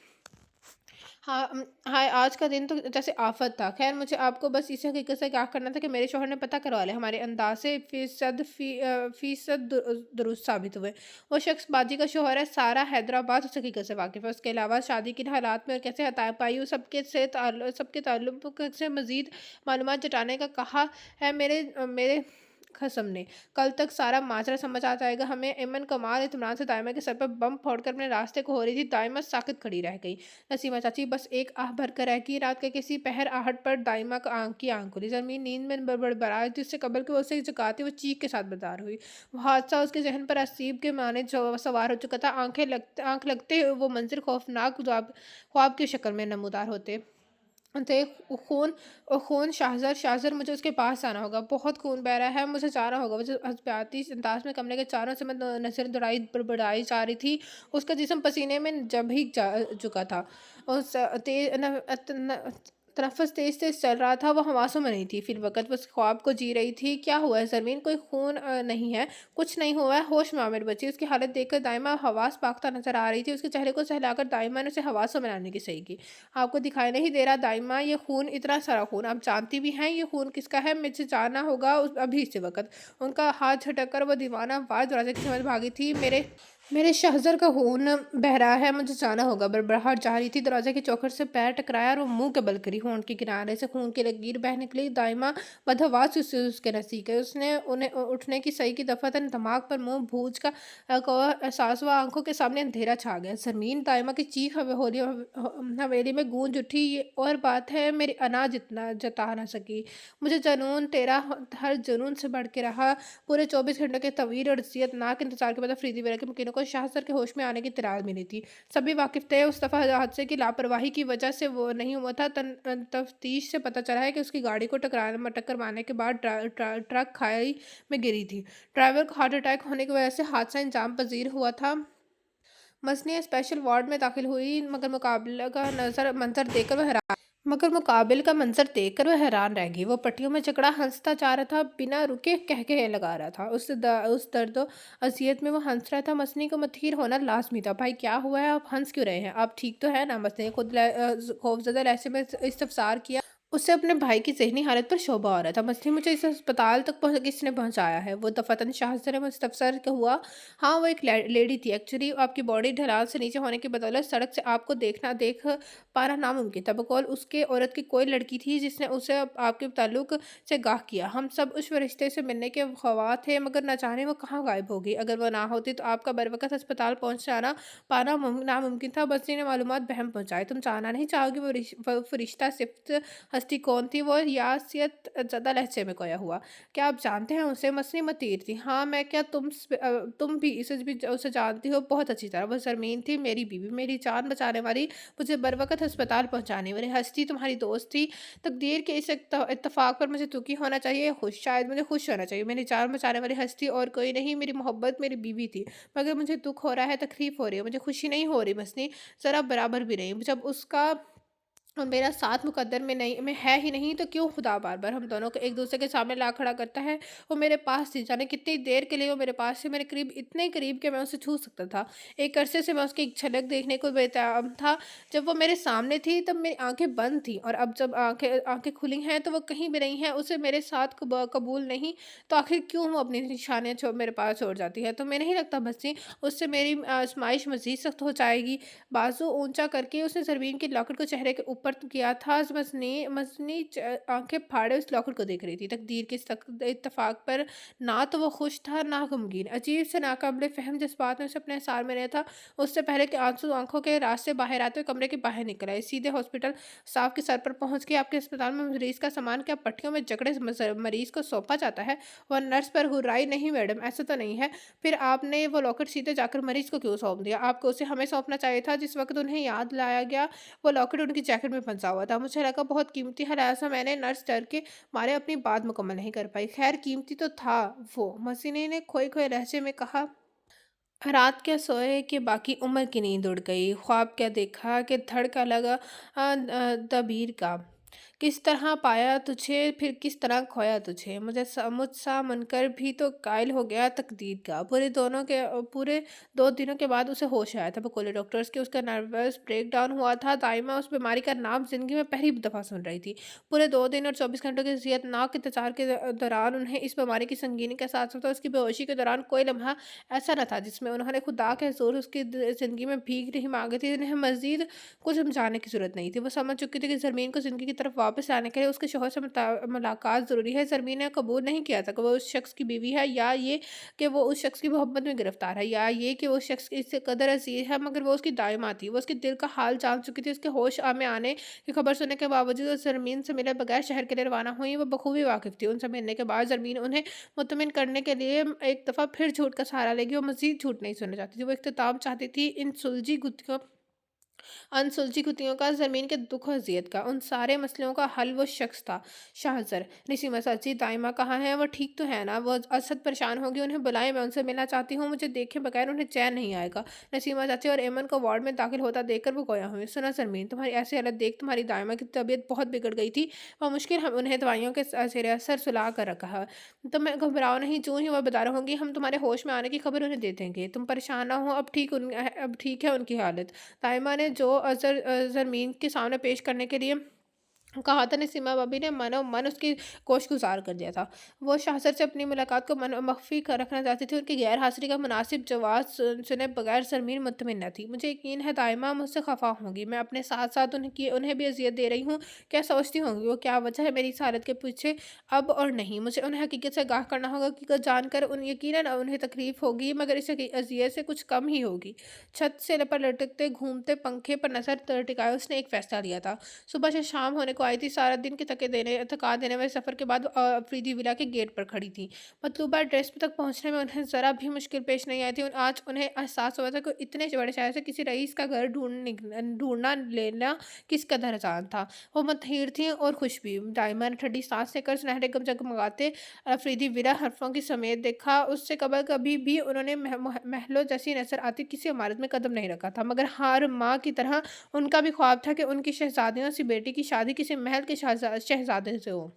हाँ, हाय, आज का दिन तो जैसे आफ़त था। ख़ैर, मुझे आपको बस इस हकीकत से आगाह करना था कि मेरे शौहर ने पता करवा लिया। हमारे अंदाज़े फ़ीसद दुरुस्त साबित हुए। वो शख़्स बाजी का शौहर है, सारा हैदराबाद उस हकीकत से वाक़िफ़ है। उसके अलावा शादी के हालात में और कैसे हताएँ पाई हूँ, सबके ताल्लुक से मज़ीद मालूमात जुटाने का कहा है मेरे ख़सम ने। कल तक सारा माजरा समझ आ जाएगा हमें। ऐमन कमाल इत्मीनान से दाइमा के सर पर बम फोड़कर अपने रास्ते को हो रही थी। दाइमा साकित खड़ी रह गई। नसीमा चाची बस एक आह भरकर रह गई। रात के किसी पहर आहट पर दाइमा का आँख खुली। ज़मीन नींद में बड़बड़ाई थी। उससे कबल के वो उसे जगाती वो चीख के साथ बेदार हुई। वो हादसा उसके ज़हन पर असीब के माने सवार हो चुका था। आँख लगते हुए वो मंज़िर खौफनाक ख्वाब की शक्ल में नमूदार होते थे। खून खून शाहज़र मुझे उसके पास जाना होगा। बहुत खून बह रहा है, मुझे जाना होगा। वो जो हस्बयाती अंदाज़ में कमरे के चारों समत नज़र दौड़ाई बड़बड़ाई जा रही थी। उसका जिस्म पसीने में जम भीग चुका था। उस ते न अत न तनफ़्फ़ुस तेज़-तेज़ चल रहा था, वो हवासों में नहीं थी। फ़िलवक़्त वो उस ख्वाब को जी रही थी। क्या हुआ है ज़रमीन? कोई खून नहीं है, कुछ नहीं हुआ है, होश में आओ मेरी बच्ची। उसकी हालत देखकर दाइमा हवास पाक़ता नज़र आ रही थी। उसके चेहरे को सहलाकर दाइमा ने उसे हवासों में लाने की सही की। आपको दिखाई नहीं दे रहा दाइमा, ये खून, इतना सारा खून, आप जानती भी हैं ये खून किसका है? मुझे जानना होगा अभी इसी वक़्त। उनका हाथ झटक कर वो दीवाना वार दरवाज़े की तरफ भागी थी। मेरे मेरे शहज़र का खून बह रहा है, मुझे जाना होगा। बड़बड़ाहट जारी थी। दरवाज़े के चौखट से पैर टकराया और वो मुँह के बल गिरी। होंठ के किनारे से खून की लकीर बह निकली। दाइमा बदहवास उसके नज़दीक गई। उसने उन्हें उठने की सही की दफ़ातन दिमाग पर मुँह भूज का कौवा एहसास हुआ। आँखों के सामने अंधेरा छा गया। ज़मीन दाइमा की चीख हवेली में गूंज उठी। ये और बात है, मेरी अना जितना जता ना सकी। मुझे जुनून तेरा हर जुनून से बढ़ के रहा। पूरे 24 घंटे के तवील और अज़ियतनाक इंतज़ार के बाद अफरीदी वगैरह के मुकीनों को शाहज़र के होश में आने की इत्तला मिली थी। सभी वाकिफ़ थे उस दफ़ा हादसे की लापरवाही की वजह से वो नहीं हुआ था। तफ्तीश से पता चला है कि उसकी गाड़ी को टक्कर मारने के बाद ट्रक खाई में गिरी थी। ड्राइवर को हार्ट अटैक होने की वजह से हादसा अंजाम पज़ीर हुआ था। मसनीय स्पेशल वार्ड में दाखिल हुई, मगर मुकाबिल का मंज़र देखकर वह हैरान रह गई। वो पट्टियों में जकड़ा हँसता जा रहा था, बिना रुके कहकहे लगा रहा था। उस दर्द व अज़ियत में वो हँस रहा था। मसनी को मथीर होना लाज़मी था। भाई क्या हुआ है? आप हँस क्यों रहे हैं? आप ठीक तो हैं ना? मसनी ने खौफ़ज़दा लहज़े में इस्तफ़सार किया। उससे अपने भाई की ज़हनी हालत पर शोभा हो रहा था। मसली मुझे इस अस्पताल तक किसने पहुँचाया है? वो दफ़ातन शाहज़र में मुस्तफ़सर हुआ। हाँ, वो एक लेडी थी। एक्चुअली आपकी बॉडी ढलान से नीचे होने की बदौलत सड़क से आपको देख पाना नामुमकिन था। बकौल उसके औरत की कोई लड़की थी जिसने उसे आपके ताल्लुक से आगाह किया। हम सब उस रिश्ते से मिलने के ख्वाह थे, मगर न जाने वो कहाँ गायब हो गई। अगर वो ना होती तो आपका बरवक़्त अस्पताल पहुँच जाना पाना नामुमकिन था। बस्ती ने मालूमात बहम पहुँचाए। तुम जानना नहीं चाहोगे वो फ़रिश्ता सिफ़्त हस्ती कौन थी? वो यासियत ज़दा लहजे में खोया हुआ। क्या आप जानते हैं उसे? मसनी मतीर थी। हाँ, मैं क्या तुम भी उसे जानती हो बहुत अच्छी तरह। वो ज़रमीन थी, मेरी बीवी, मेरी जान बचाने वाली, मुझे बरवक़्त अस्पताल पहुँचाने वाली। हस्ती तुम्हारी दोस्त थी। तकदीर के इस इत्तफ़ाक़ पर मुझे दुखी होना चाहिए खुश? शायद मुझे खुश होना चाहिए। मेरी जान बचाने वाली हस्ती और कोई नहीं, मेरी मोहब्बत मेरी बीवी थी। मगर मुझे दुःख हो रहा है, तकलीफ़ हो रही है, मुझे खुशी नहीं हो रही मसनी, ज़रा बराबर भी नहीं। जब उसका और मेरा साथ मुकद्दर में है ही नहीं, तो क्यों खुदा बार-बार हम दोनों को एक दूसरे के सामने ला खड़ा करता है? वो मेरे पास थी, जाने कितनी देर के लिए वो मेरे पास थी, मेरे करीब, इतने करीब कि मैं उसे छू सकता था। एक अरसे से मैं उसकी एक झलक देखने को बेताब था। जब वो मेरे सामने थी तब मेरी आँखें बंद थीं, और अब जब आँखें आँखें खुली हैं तो वो कहीं भी नहीं है। उसे मेरे साथ कबूल नहीं, तो आखिर क्यों वो अपनी निशानियाँ मेरे पास छोड़ जाती है? तुम्हें नहीं लगता बस्ती, उससे मेरी आज़माइश मज़ीद सख्त हो जाएगी? बाजू ऊंचा करके उसने ज़रबीन की लॉकेट को चेहरे के ऊपर तो किया था। आंखें फाड़े उस लॉकेट को देख रही थी। तकदीर के इत्तेफाक पर ना तो वो खुश था ना गमगीन। अजीब से नाकाबिले फहम जज्बात में उसे अपने सार में रहा था। उससे पहले कि आंसू आंखों के रास्ते बाहर आते हुए कमरे के बाहर निकल आए, सीधे हॉस्पिटल साहब के सर पर पहुंच के, आपके अस्पताल में मरीज का सामान क्या पट्टियों में जकड़े मरीज को सौंपा जाता है? वह नर्स पर हुर्राई, नहीं मैडम, ऐसा तो नहीं है। फिर आपने वो लॉकेट सीधे जाकर मरीज को क्यों सौंप दिया? आपको उसे हमें सौंपना चाहिए था। जिस वक्त उन्हें याद लाया गया, वो लॉकेट उनकी जैकेट में फंसा हुआ था। मुझे लगा बहुत कीमती है, लिहाजा मैंने, नर्स डर के मारे अपनी बात मुकम्मल नहीं कर पाई। खैर कीमती तो था वो, मसीने ने खोए खोए लहजे में कहा। رات کیا سوئے کہ باقی عمر کی نیند اڑ گئی، خواب کیا دیکھا کہ دھڑکا لگا دبیر کا، کس طرح پایا تجھے پھر کس طرح کھویا تجھے، مجھ سا منکر بھی تو قائل ہو گیا تقدیر کا، پورے 2 دنوں کے بعد اسے ہوش آیا تھا بقول ڈاکٹرز کہ اس کا نروس بریک ڈاؤن ہوا تھا۔ دائمہ اس بیماری کا نام زندگی میں پہلی دفعہ سن رہی تھی۔ پورے 2 دن اور 24 گھنٹوں کے اذیت ناک انتظار کے دوران انہیں اس بیماری کی سنگینی کا احساس ہوتا، اس کی بے ہوشی کے دوران کوئی لمحہ ایسا نہ تھا جس میں انہوں نے خدا کے حضور اس کی زندگی میں بھیک نہیں مانگی تھی۔ انہیں مزید کچھ سمجھانے کی ضرورت نہیں تھی، وہ سمجھ چکی تھی کہ زرمین کو زندگی کی طرف واپس لانے کے لیے اس کے شوہر سے ملاقات ضروری ہے۔ زرمین نے قبول نہیں کیا تھا کہ وہ اس شخص کی بیوی ہے، یا یہ کہ وہ اس شخص کی محبت میں گرفتار ہے، یا یہ کہ وہ شخص اس سے قدر عزیز ہے، مگر وہ اس کی دائمہ تھی۔ وہ اس کے دل کا حال جان چکی تھی۔ اس کے ہوش میں آنے کی خبر سننے کے باوجود وہ زرمین سے ملے بغیر شہر کے لیے روانہ ہوئی۔ وہ بخوبی واقف تھی، ان سے ملنے کے بعد زرمین انہیں مطمئن کرنے کے لیے ایک دفعہ پھر جھوٹ کا سہارا لے گی۔ وہ مزید جھوٹ نہیں سننا چاہتی تھی، وہ اختتام چاہتی تھی ان سلجھی گتھیوں کا، زمین کے دکھ و اذیت کا، ان سارے مسئلوں کا حل وہ شخص تھا، شاہزر۔ نسیمہ چاچی، دائمہ کہاں ہے؟ وہ ٹھیک تو ہے نا؟ وہ اسد پریشان ہوگی، انہیں بلائیں، میں ان سے ملنا چاہتی ہوں، مجھے دیکھے بغیر انہیں چین نہیں آئے گا۔ نسیمہ چاچی اور ایمن کو وارڈ میں داخل ہوتا دیکھ کر وہ گویا ہوئی۔ سنا زرمین، تمہاری ایسی حالت دیکھ تمہاری دائمہ کی طبیعت بہت بگڑ گئی تھی، وہ مشکل ہم انہیں دوائیوں کے زیر اثر سلا کر رکھا ہے۔ تم گھبراؤ نہیں، جو ہی وہ بیدار ہوں گی ہم تمہارے ہوش میں آنے کی خبر انہیں دے دیں گے، تم پریشان نہ ہو، اب ٹھیک ہے ان کی حالت۔ دائمہ نے جو زرمین کے سامنے پیش کرنے کے لیے کہا تھا، نسیمہ بابی نے من و من اس کی گوش گزار کر دیا تھا۔ وہ شاہزر سے اپنی ملاقات کو مخفی رکھنا چاہتی تھی، ان کی غیر حاضری کا مناسب جواز سنے بغیر زرمین مطمئن نہ تھی۔ مجھے یقین ہے دائمہ مجھ سے خفا ہوں گی، میں اپنے ساتھ ساتھ انہیں بھی اذیت دے رہی ہوں، کیا سوچتی ہوں گی وہ کیا وجہ ہے میری اس حالت کے پیچھے؟ اب اور نہیں، مجھے انہیں حقیقت سے آگاہ کرنا ہوگا، حقیقت جان کر یقیناً انہیں تکلیف ہوگی، مگر اس اذیت سے کچھ کم ہی ہوگی۔ چھت سے پر لٹکتے گھومتے پنکھے پر نظر ٹکائے اس نے ایک فیصلہ لیا تھا۔ صبح سے شام ہونے کو آئی تھی، سارا دن کے تھکا دینے والے سفر کے بعد افریدی ولا کے گیٹ پر کھڑی تھی۔ مطلوبہ ایڈریس تک پہنچنے میں انہیں ذرا بھی مشکل پیش نہیں آئی تھی۔ آج انہیں احساس ہوا تھا کہ اتنے بڑے شہر سے کسی رئیس کا گھر ڈھونڈنا لینا کس قدر آسان تھا۔ وہ متحیر تھیں اور خوش بھی۔ دائمہ نے ٹھنڈی سانس لے کر سنہرے جگمگاتے افریدی ولا حرفوں کی سمیت دیکھا۔ اس سے قبل کبھی بھی انہوں نے محلوں جیسی نظر آتی کسی عمارت میں قدم نہیں رکھا تھا، مگر ہر ماں کی طرح ان کا بھی خواب تھا کہ ان کی شہزادیوں سی بیٹی کی شادی کسی محل کے شہزادے سے ہو۔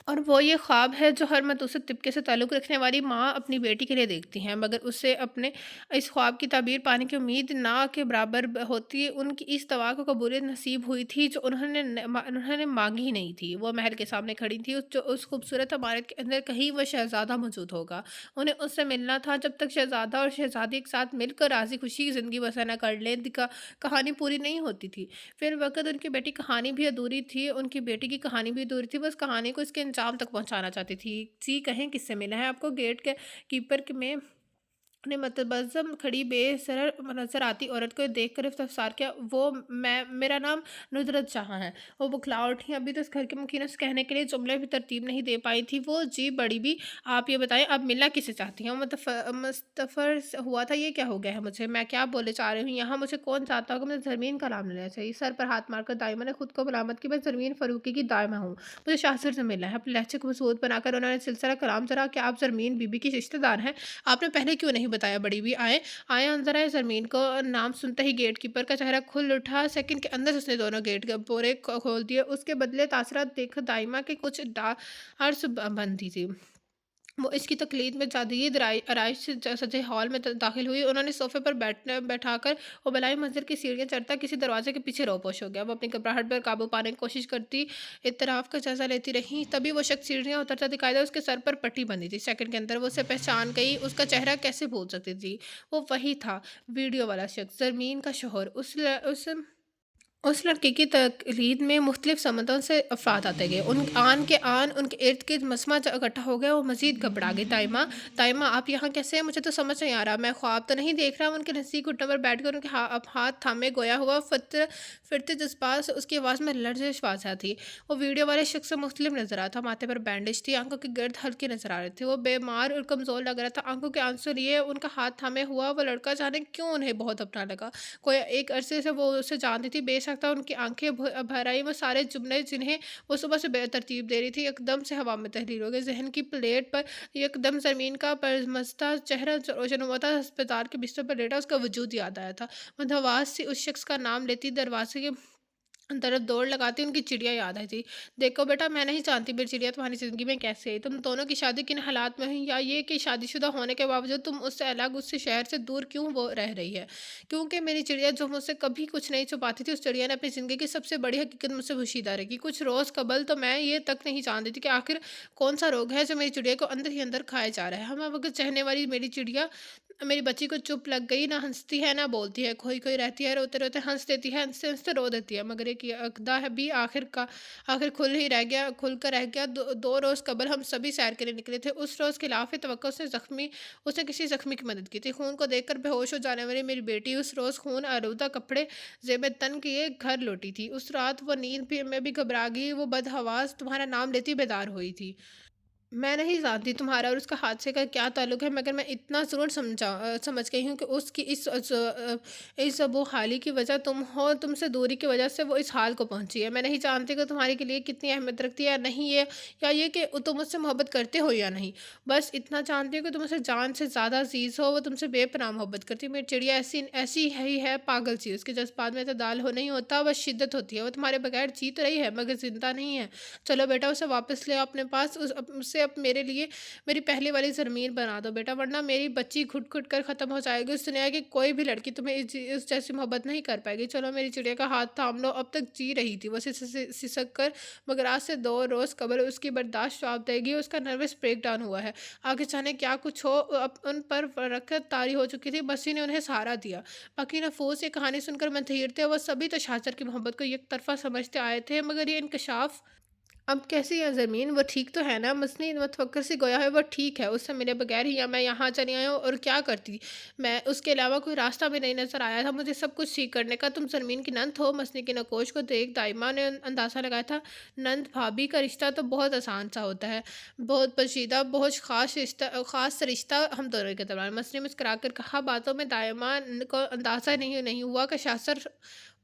اور وہ یہ خواب ہے جو ہر متوسط طبقے سے تعلق رکھنے والی ماں اپنی بیٹی کے لیے دیکھتی ہے، مگر اسے اپنے اس خواب کی تعبیر پانے کی امید نہ کے برابر ہوتی۔ ان کی اس دعا کو قبولیت نصیب ہوئی تھی جو انہوں نے مانگی ہی نہیں تھی۔ وہ محل کے سامنے کھڑی تھی، جو اس خوبصورت عمارت کے اندر کہیں وہ شہزادہ موجود ہوگا۔ انہیں اس سے ملنا تھا۔ جب تک شہزادہ اور شہزادی ایک ساتھ مل کر راضی خوشی زندگی بسر نہ کر لیں، کہانی پوری نہیں ہوتی تھی۔ پھر وقت ان کی بیٹی کہانی بھی ادھوری تھی، ان کی بیٹی کی کہانی بھی ادھوری تھی۔ وہ اس کہانی کو اس کے انجام تک پہنچانا چاہتی تھی۔ جی کہیں کس سے ملا ہے آپ کو؟ گیٹ کے کیپر میں نے متبسم کھڑی بے سر نظر آتی عورت کو دیکھ کر استفسار کیا۔ میرا نام ندرت جہاں ہے۔ وہ بکھلا اٹھی، ابھی تو اس گھر کے مکینوں سے کہنے کے لیے جملے بھی ترتیب نہیں دے پائی تھی۔ وہ جی بڑی بھی، آپ یہ بتائیں آپ ملنا کسے چاہتی ہیں؟ مستفر ہوا تھا، یہ کیا ہو گیا ہے مجھے؟ میں کیا بولے چاہ رہی ہوں یہاں؟ مجھے کون چاہتا ہوگا؟ مجھے زرمین کا نام لینا چاہیے۔ سر پر ہاتھ مار کر دائمہ نے خود کو ملامت کی۔ میں زرمین فاروقی کی دائمہ ہوں، مجھے شاہزر سے ملنا ہے۔ اپنے لہجے کو مضبوط بنا کر انہوں نے سلسلہ کلام چلا۔ کیا آپ زرمین بی بی کی رشتہ دار ہیں؟ آپ نے پہلے کیوں نہیں بتایا؟ بڑی بھی آئے اندر آئے۔ زرمین کو نام سنتے ہی گیٹ کیپر کا چہرہ کھل اٹھا۔ سیکنڈ کے اندر اس نے دونوں گیٹ پورے کھول دیے۔ اس کے بدلے تاثرات دیکھ دائمہ کے کچھ ڈارس بندھی تھی۔ وہ اس کی تقلید میں جدید آرائش سے سجے ہال میں داخل ہوئی۔ انہوں نے صوفے پر بیٹھا کر وہ بلائی منزل کی سیڑھیاں چڑھتا کسی دروازے کے پیچھے روپوش ہو گیا۔ وہ اپنی گھبراہٹ پر قابو پانے کی کوشش کرتی اضطراب کا جائزہ لیتی رہی۔ تبھی وہ شخص سیڑھیاں اترتا دکھائی دیا۔ اس کے سر پر پٹی بندھی تھی۔ سیکنڈ کے اندر وہ اسے پہچان گئی۔ اس کا چہرہ کیسے بھول سکتی تھی؟ وہ وہی تھا، ویڈیو والا شخص، زرمین کا شوہر۔ اس لڑکی کی تقلید میں مختلف سمتوں سے افراد آتے گئے، ان کے ارد گرد مسمع اکٹھا ہو گیا۔ وہ مزید گھبرا گئی۔ دائمہ آپ یہاں کیسے ہیں؟ مجھے تو سمجھ نہیں آ رہا، میں خواب تو نہیں دیکھ رہا۔ ان کے نزدیک گھٹنوں پر بیٹھ کر ان کے ہاتھ تھامے گویا ہوا پھرتے جذبات سے اس کی آواز میں لرزش واضح تھی۔ وہ ویڈیو والے شخص سے مختلف نظر آتا، ماتھے پر بینڈیج تھی، آنکھوں کے گرد ہلکے نظر آ رہے تھے۔ وہ بیمار اور کمزور لگ رہا تھا، آنکھوں کے آنسو لیے ان کا ہاتھ تھامے ہوا۔ وہ لڑکا جانے کیوں انہیں بہت اپنا لگا، کوئی ایک عرصے سے وہ اسے جانتی تھی، بے شک सकता, उनकी आँखें भर आई, वो सारे जुमले जिन्हें वो सुबह से बेतरतीब दे रही थी, एकदम से हवा में तहरीर हो गए। ज़हन की प्लेट पर एकदम ज़मीन का परमस्ता चेहरा रोशन हुआ था, अस्पताल के बिस्तर पर लेटा उसका वजूद याद आया था। मधवास सी उस शख्स का नाम लेती, दरवाजे के तरफ दौड़ लगाती, उनकी चिड़िया याद आई थी। देखो बेटा, मैं नहीं जानती मेरी चिड़िया तुम्हारी ज़िंदगी में कैसे आई, तुम दोनों की शादी किन हालात में हुई, या ये कि शादीशुदा होने के बावजूद तुम उससे अलग, उससे शहर से दूर क्यों वो रह रही है। क्योंकि मेरी चिड़िया जो मुझसे कभी कुछ नहीं छुपाती थी, उस चिड़िया ने अपनी ज़िंदगी की सबसे बड़ी हकीकत मुझसे पोशीदा रखी। कुछ रोज़ कबल तो मैं ये तक नहीं जानती थी कि आखिर कौन सा रोग है जो मेरी चिड़िया को अंदर ही अंदर खाए जा रहा है। हम वक्त चहने वाली मेरी चिड़िया मेरी बच्ची को चुप लग गई, ना हँसती है ना बोलती है, खोई-खोई रहती है, रोते-रोते हँस देती है, हँसते-हँसते रो देती है, मगर एक ये अक़दा है भी आखिर खुल कर रह गया। 2 रोज़ कबल हम सभी सैर के लिए निकले थे। उस रोज़ खिलाफ़ तवक्को उसने किसी ज़ख्मी की मदद की थी। खून को देखकर बेहोश हो जाने वाली मेरी बेटी उस रोज़ खून आलूदा कपड़े ज़ेब तन किए घर लौटी थी। उस रात वो नींद भी में भी घबरा गई, वो बदहवास तुम्हारा नाम लेती बेदार हुई थी। मैं नहीं जानती तुम्हारा और उसका हादसे का क्या ताल्लुक है, मगर मैं इतना ज़रूर समझ गई हूँ कि उसकी इस वो हाली की वजह तुम हो, तुमसे दूरी की वजह से वो इस हाल को पहुँची है। मैं नहीं जानती कि तुम्हारे के लिए कितनी अहमियत रखती है या नहीं है, या ये कि तुम मुझसे मोहब्बत करते हो या नहीं। बस इतना जानती हूँ कि तुम उसे जान से ज़्यादा अज़ीज़ हो, वो तुमसे बेपनाह मोहब्बत करती है। मेरी चिड़िया ऐसी ऐसी ही है, पागल सी। उसके जज़्बात में एतदाल हो नहीं होता, बस शिद्दत होती है। वो तुम्हारे बगैर जी तो रही है, मगर ज़िंदा नहीं है। चलो बेटा, उसे वापस ले आओ अपने पास, उसे अब मेरे लिए मेरी पहली वाली ज़मीर बना दो बेटा, वरना मेरी बच्ची घुट-घुट कर ख़त्म हो जाएगी। उस दुनिया की कोई भी लड़की तुम्हें इस जैसी मोहब्बत नहीं कर पाएगी। चलो, मेरी चिड़िया का हाथ थाम लो। अब तक जी रही थी वो सिसक कर, मगर आज से 2 रोज़ कबल उसकी बर्दाश्त जवाब देगी। उसका नर्वस ब्रेकडाउन हुआ है। आगे जाने क्या कुछ हो, अब उन पर बरकत तारी हो चुकी थी। बसी ने उन्हें सहारा दिया। बाकी नफूस ये कहानी सुनकर मंथीर थे। वो सभी तो शाहज़र की मोहब्बत को एक तरफ़ा समझते आए थे, मगर ये इंकशाफ अब कैसी है ज़मीन, वो ठीक तो है ना? मसनी मुतफ़क्किर से गोया है वो ठीक है, उससे मिले बगैर ही या मैं यहाँ चली आई हूँ और क्या करती? मैं उसके अलावा कोई रास्ता भी नहीं नज़र आया था मुझे सब कुछ ठीक करने का। तुम ज़मीन की नंद हो? मसनी की नकोश को देख दाइमा ने अंदाज़ा लगाया था। नंद भाभी का रिश्ता तो बहुत आसान सा होता है, बहुत पोशीदा, बहुत ख़ास रिश्ता हम दोनों के दरमियान। मसनी मुस्कुरा कर कहा, बातों में दाइमा को अंदाज़ा नहीं हुआ कि शासर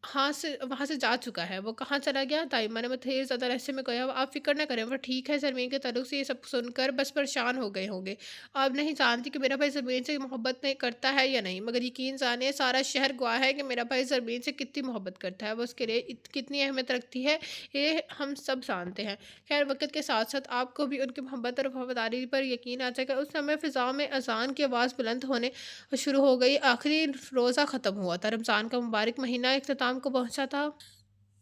वहाँ से जा चुका है। वो कहाँ चला गया? ताइमा ने मुझे ज़्यादा रहस्य में कहा, आप फ़िक्र ना करें, वो ठीक है। ज़मीन के ताल्लुक से ये सब सुनकर बस परेशान हो गए होंगे। आप नहीं जानती कि मेरा भाई ज़मीन से मोहब्बत नहीं करता है या नहीं, मगर यकीन जानिए सारा शहर गवाह है कि मेरा भाई ज़मीन से कितनी मोहब्बत करता है। वो उसके लिए कितनी अहमियत रखती है, ये हम सब जानते हैं। खैर, वक़्त के साथ-साथ आपको भी उनकी मोहब्बत और वफ़ादारी पर यकीन आ जाएगा। उस समय फ़िज़ा में अज़ान की आवाज़ बुलंद होने शुरू हो गई। आखिरी रोज़ा ख़त्म हुआ था। रमज़ान का मुबारक महीना इख्तिताम को पहुँचा था।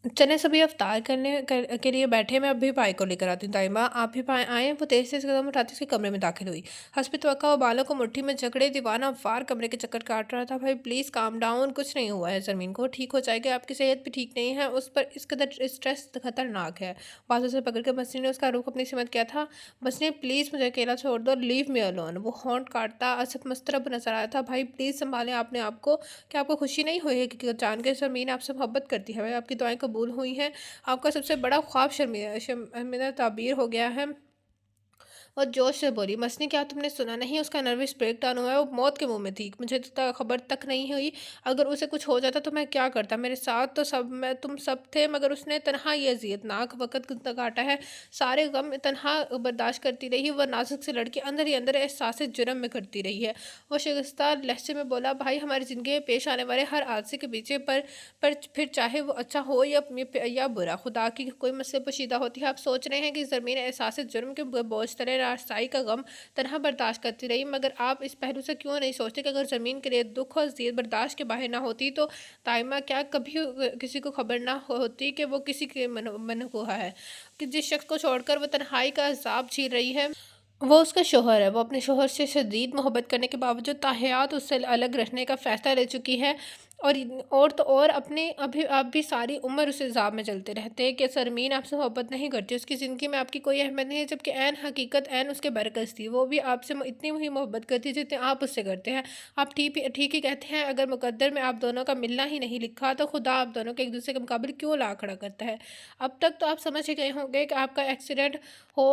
चने सभी अफ्तार के लिए बैठे, मैं अभी भाई को लेकर आती हूँ। दाइमा, आप भी भाई आए। वो तेज तेज कदम उठाती उसके कमरे में दाखिल हुई। हस्बी तवक्का वो बालों को मुट्ठी में जकड़े दीवाना वार कमरे के चक्कर काट रहा था। भाई प्लीज़ काम डाउन, कुछ नहीं हुआ है ज़मीन को, ठीक हो जाएगी। आपकी सेहत भी ठीक नहीं है, उस पर इस कदर स्ट्रेस खतरनाक है। बाजू से पकड़ कर मसनी ने उसका रुख अपनी सिमत किया था। मसनी, प्लीज़ मुझे अकेला छोड़ दो, लीव मी अलोन। वो होंठ काटता असफ मस्तरब नजर आया था। भाई प्लीज़ संभालें अपने आप को। क्या आपको खुशी नहीं हुई है कि जान के ज़मीन आपसे मोहब्बत करती है? भाई, आपकी दुआएं कबूल हुई हैं। आपका सबसे बड़ा ख्वाब शर्मिंदा ताबीर हो गया है। और जोश से बोली, मसनी, क्या तुमने सुना नहीं? उसका नर्वस ब्रेकडाउन हुआ है, वो मौत के मुंह में थी। मुझे तो खबर तक नहीं हुई। अगर उसे कुछ हो जाता तो मैं क्या करता? मेरे साथ तो तुम सब थे, मगर उसने तनहा ये अजियतनाक वक़्त काटा है। सारे गम तनहा बर्दाश्त करती रही। वह नाजुक सी लड़की अंदर ही अंदर एहसास जुर्म में करती रही है। वो शिकस्ता लहजे में बोला, भाई, हमारी ज़िंदगी में पेश आने वाले हर हादसे के पीछे पर फिर चाहे वो अच्छा हो या बुरा, खुदा की कोई मसले पोशीदा होती है। आप सोच रहे हैं कि ज़मीन एहसास जुर्म के बोझ तले रास्ताई का गम तनहा बर्दाश्त करती रही, मगर आप इस पहलू से क्यों नहीं सोचते कि अगर ज़मीन के लिए दुख और ज़िद बर्दाश्त के बाहर ना होती तो ताइमा क्या कभी किसी को खबर ना होती कि वो किसी के मन हुआ है, कि जिस शख्स को छोड़कर वो तन्हाई का अजाब झेल रही है वो उसका शौहर है। वो अपने शौहर से शदीद मोहब्बत करने के बावजूद ताहयात उससे अलग रहने का फ़ैसला ले चुकी है। और तो और अपने अभी आप भी सारी उम्र उस इल्ज़ाम में चलते रहते हैं कि सरमीन आपसे मोहब्बत नहीं करती, उसकी ज़िंदगी में आपकी कोई अहमियत नहीं है, जबकि ऐन हकीकत ऐन उसके बरकस थी। वो भी आपसे इतनी ही मोहब्बत करती है जितनी आप उससे करते हैं। आप ठीक ही कहते हैं, अगर मुकद्दर में आप दोनों का मिलना ही नहीं लिखा तो खुदा आप दोनों के एक दूसरे के मुकाबले क्यों ला खड़ा करता है? अब तक तो आप समझ ही गए होंगे कि आपका एक्सीडेंट हो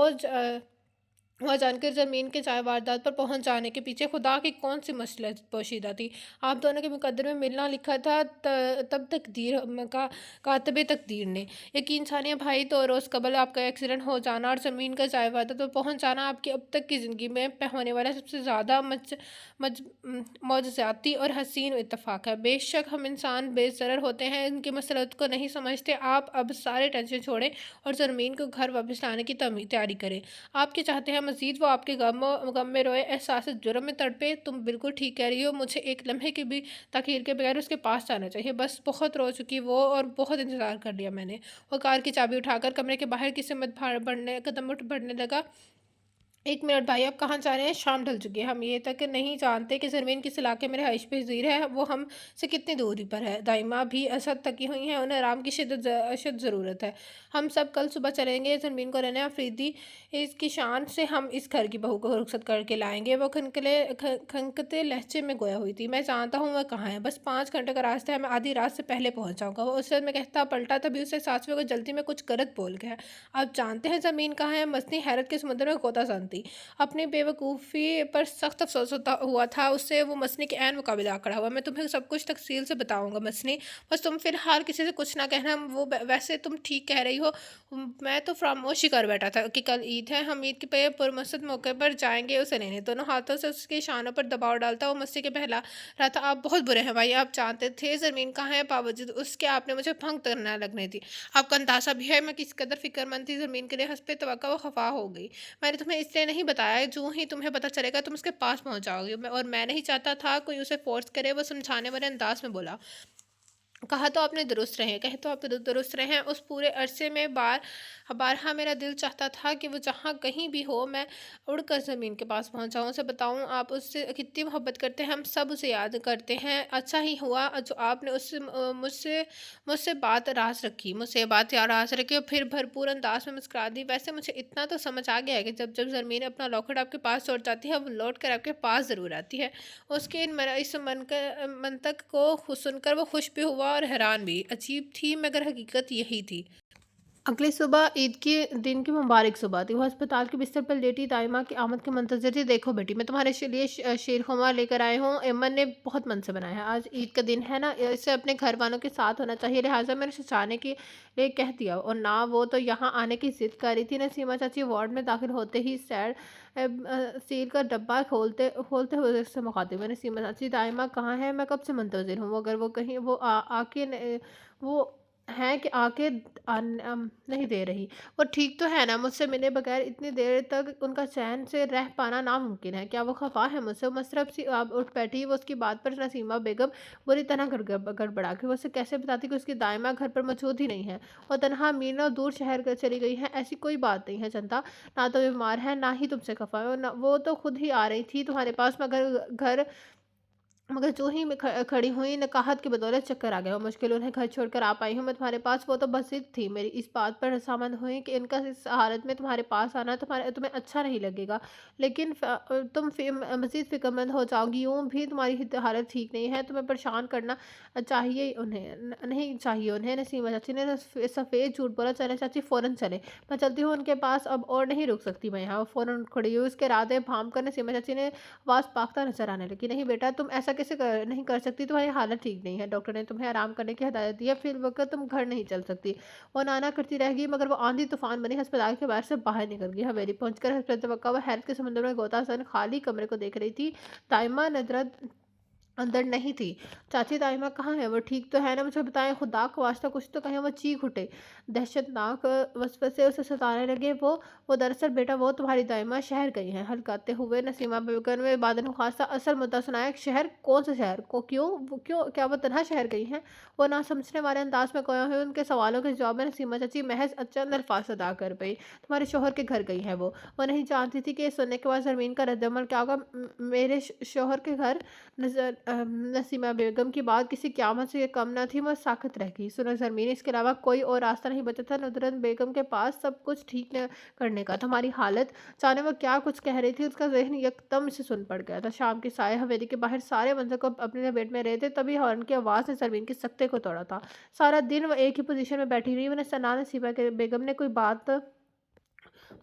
वह जानकर ज़मीन के चाय वारदात पर पहुंच जाने के पीछे खुदा की कौन सी मसलहत पोशीदा थी। आप दोनों के मुकद्दर में मिलना लिखा था तब तकदीर का कातबे तकदीर ने यकीन छानिया भाई, तो रोज़ कबल आपका एक्सीडेंट हो जाना और ज़मीन का चाय वारदात पर पहुंच जाना आपकी अब तक की ज़िंदगी में होने वाला सबसे ज़्यादा मज मौजज़ाती और हसीन इत्तफाक है। बेशक हम इंसान बेज़रर होते हैं, इनकी मसलहत को नहीं समझते। आप अब सारे टेंशन छोड़ें और ज़मीन को घर वापस लाने की तैयारी करें। आप क्या चाहते हैं मज़ीद? वो आपके गम में रोए, एहसास जुर्म में तड़पे? तुम बिल्कुल ठीक कह रही हो। मुझे एक लम्हे की भी ताख़ीर के बगैर उसके पास जाना चाहिए। बस बहुत रो चुकी वो और बहुत इंतज़ार कर लिया मैंने। वो कार की चाबी उठाकर कमरे के बाहर की सिमत बढ़ने कदम बढ़ने लगा। 1 मिनट भाई, आप कहाँ जा रहे हैं? शाम ढल चुकी है। हम ये तक नहीं जानते कि ज़रमीन किस इलाके में रिहाइश पज़ीर है। वो हम से कितनी दूरी पर है। दाइमा भी असद थकी हुई हैं, उन्हें आराम की अशद ज़रूरत है। हम सब कल सुबह चलेंगे ज़रमीन को रहने अफरीदी इसकी शान से हम इस घर की बहू को रुखसत करके लाएंगे। वो खनकते लहजे में गोया हुई थी। मैं जानता हूँ वह कहाँ है। बस 5 घंटे का रास्ता है। मैं आधी रात से पहले पहुँच जाऊँगा। वो उस वक्त में कहता पलटा, तभी उसे एहसास हुआ कि जल्दी में कुछ गलत बोल गया। आप जानते हैं ज़मीन कहाँ है? मसनी हैरत के समुद्र में गोता जानती अपनी बेवकूफ़ी पर सख्त अफसोस हुआ था उससे। वो मसनी के ऐन मुकाबले आ खड़ा हुआ। मैं तुम्हें सब कुछ तफसील से बताऊंगा मसनी, बस तुम फ़िलहाल किसी से कुछ ना कहना। वो वैसे तुम ठीक कह रही हो। मैं तो फरामोश ही कर बैठा था कि कल ईद है, हम ईद के पे पुरमसद मौके पर जाएंगे उसे लेने। दोनों हाथों से उसके शानों पर दबाव डालता वो मस्ती के बहला रहा था। आप बहुत बुरे हैं भाई। आप जानते थे ज़मीन कहाँ है, बावजूद उसके आपने मुझे भंग करना लगने दी। आपका अंदाज़ा भी है मैं किस कदर फ़िक्रमंद थी ज़मीन के लिए। हंस पे तवक्का वो खफा हो गई। मैंने तुम्हें इसलिए नहीं बताया, जो ही तुम्हें पता चलेगा तुम उसके पास पहुंच जाओगी। और मैं नहीं चाहता था कोई उसे फोर्स करे। वो समझाने वाले अंदाज में बोला। कहा तो आपने दुरुस्त रहे, कहे तो आप दुरुस्त रहे हैं। उस पूरे अरसे में बारहा मेरा दिल चाहता था कि वो जहाँ कहीं भी हो मैं उड़कर ज़मीन के पास पहुँच जाऊँ, उसे बताऊँ आप उससे कितनी मोहब्बत करते हैं। हम सब उसे याद करते हैं। अच्छा ही हुआ जो आपने उससे मुझसे मुझसे बात राज रखी, मुझसे बात या राज रखी और फिर भरपूर अंदाज में मुस्कुरा दी। वैसे मुझे इतना तो समझ आ गया है कि जब जब ज़मीन अपना लॉकेट आपके पास छोड़ जाती है, वो लौट कर आपके पास ज़रूर आती है। उसके इस मंतक को सुनकर वो खुश भी हुआ और हैरान भी। अजीब थी मगर हकीकत यही थी। अगली सुबह ईद के दिन की मुबारक सुबह थी। वो अस्पताल के बिस्तर पर लेटी दाइमा की आमद के मंतज़र थी। देखो बेटी, मैं तुम्हारे लिए शीर खुरमा लेकर आए हूँ। एमन ने बहुत मन से बनाया है। आज ईद का दिन है ना, इसे अपने घर वालों के साथ होना चाहिए, लिहाजा मैंने उसे जाने के लिए कह दिया। और ना वो तो यहाँ आने की ज़िद कर रही थी। नसीमा चाची वार्ड में दाखिल होते ही सील का डब्बा खोलते खोलते हुए उससे मुखातिब है। नसीमा चाची, दाइमा कहाँ है? मैं कब से मुंतज़िर हूँ। अगर वो कहीं वो आके वो हैं कि आके नहीं दे रही। वो ठीक तो है ना? मुझसे मिले बगैर इतनी देर तक उनका चैन से रह पाना नामुमकिन है। क्या वो खफ़ा है मुझसे? मसरब सी आप उठ बैठी। वो उसकी बात पर नसीमा बेगम बुरी तरह गड़बड़ा के वो उसे कैसे बताती कि उसकी दाइमा घर पर मौजूद ही नहीं है। वो तनहा मीलों और दूर शहर चली गई है। ऐसी कोई बात नहीं है चंदा। ना तो बीमार है, ना ही तुमसे खफ़ा है। और ना वो तो खुद ही आ रही थी तुम्हारे पास, मगर जो ही मैं खड़ी हुई, नकाहत की बदौलत चक्कर आ गया और मुश्किल उन्हें घर छोड़कर आ पाई हूँ मैं तुम्हारे पास। वो तो बस ज़िद थी मेरी इस बात पर रज़ामंद हुई कि इनका इस हालत में तुम्हारे पास आना तुम्हें अच्छा नहीं लगेगा, लेकिन तुम मज़ीद फ़िक्रमंद हो जाओगी। यूँ भी तुम्हारी हालत ठीक नहीं है। तुम्हें परेशान करना चाहिए उन्हें नहीं चाहिए उन्हें। नसीमा चाची ने सफ़ेद झूठ बोला। चले चाची, फ़ौरन चले, मैं चलती हूँ उनके पास, अब और नहीं रुक सकती मैं यहाँ। वो फ़ौरन खड़ी हुई। उसके इरादे भांप कर नसीमा चाची ने आवाज़ पाकता नज़र आने लगी। नहीं बेटा, तुम ऐसा कैसे नहीं कर सकती? तुम्हारी हालत ठीक नहीं है। डॉक्टर ने तुम्हें आराम करने की हिदायत दी है। फिर वक़्त तुम घर नहीं चल सकती। वो नाना करती रह गई, मगर वो आंधी तूफ़ान बनी अस्पताल के बाहर से बाहर निकल गई। हवेली पहुंचकर हसरत तवक्का वो हैरत के समुद्र में गोताखोर खाली कमरे को देख रही थी। दाइमा नजर अंदर नहीं थी। चाची, दाइमा कहाँ है? वो ठीक तो है ना? मुझे बताएं, खुदा का वास्ता कुछ तो कहें। वो चीख उठे। दहशतनाक वसवसे उसे सताने लगे। वो दरअसल बेटा, वो तुम्हारी दाइमा शहर गई हैं। हल्काते हुए नसीमा बेगम ने बादल खासा असल मुद्दा सुनाया। शहर? कौन सा शहर? क्यों? क्या वो तनहा शहर गई हैं? वो ना समझने वाले अंदाज में गोया हुए उनके सवालों के जवाब में नसीमा चाची महज चंद अल्फाज अदा कर पाई। तुम्हारे शोहर के घर गई हैं वो नहीं जानती थी कि ये सुनने के बाद ज़मीन का रद्दमल क्या होगा। मेरे शोहर के घर नसीमा बेगम की बात किसी क़यामत से कम न थी। वह साक़त रह गई। सुनो ज़मीन, इसके अलावा कोई और रास्ता नहीं बचा था नुसरत बेगम के पास सब कुछ ठीक न करने का। तुम्हारी हालत जाने वो क्या कुछ कह रही थी, उसका ज़हन यकदम से सुन पड़ गया था। शाम के साए हवेली के बाहर सारे मंज़र को अपने लपेट में रहे थे, तभी हॉर्न की आवाज़ ने ज़मीन के सख्ते को तोड़ा था। सारा दिन वो एक ही पोजीशन में बैठी रही। नसीमा बेगम ने कोई बात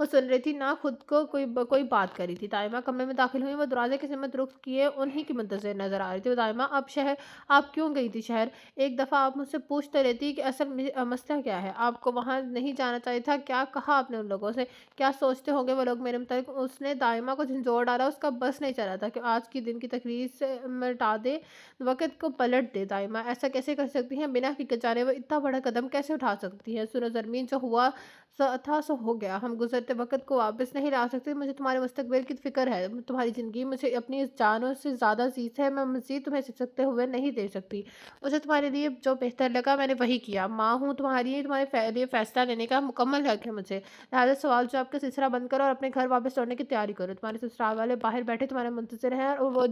वो सुन रही थी ना खुद को कोई बात कर रही थी। दाइमा कमरे में दाखिल हुई, वो दरवाजे की सिमत रुख किए उन्हीं की मुंतज़िर नज़र आ रही थी। वो दाइमा आप क्यों गई थी शहर? एक दफ़ा आप मुझसे पूछते रहती कि असल में मसला क्या है? आपको वहाँ नहीं जाना चाहिए था। क्या कहा आपने उन लोगों से? क्या सोचते होंगे वो लोग मेरे मुताबिक? उसने दाइमा को झंझोड़ डाला, उसका बस नहीं चला था कि आज की दिन की तकरीर से मिटा दे, वक़्त को पलट दे। दाइमा ऐसा कैसे कर सकती हैं? बिना हकीकत जाने वो इतना बड़ा कदम कैसे उठा सकती हैं? सुनो ज़रमीन, जो हुआ था सो हो गया। हम गुज़रते वक़्त को वापस नहीं ला सकते। मुझे तुम्हारे मुस्तक़बिल की फ़िक्र है। तुम्हारी ज़िंदगी मुझे अपनी इस जानों से ज़्यादा अज़ीज़ है। मैं मज़ीद तुम्हें सिसकते हुए नहीं देख सकती। मुझे तुम्हारे लिए जो बेहतर लगा मैंने वही किया। माँ हूँ तुम्हारी, तुम्हारे लिए फ़ैसला लेने का मुकम्मल हक़ है मुझे। लिहाज़ा सवाल जवाब का सिलसिला बंद करो और अपने घर वापस लौटने की तैयारी करो। तुम्हारे ससुराल वाले बाहर बैठे तुम्हारे मुंतज़िर हैं, और वो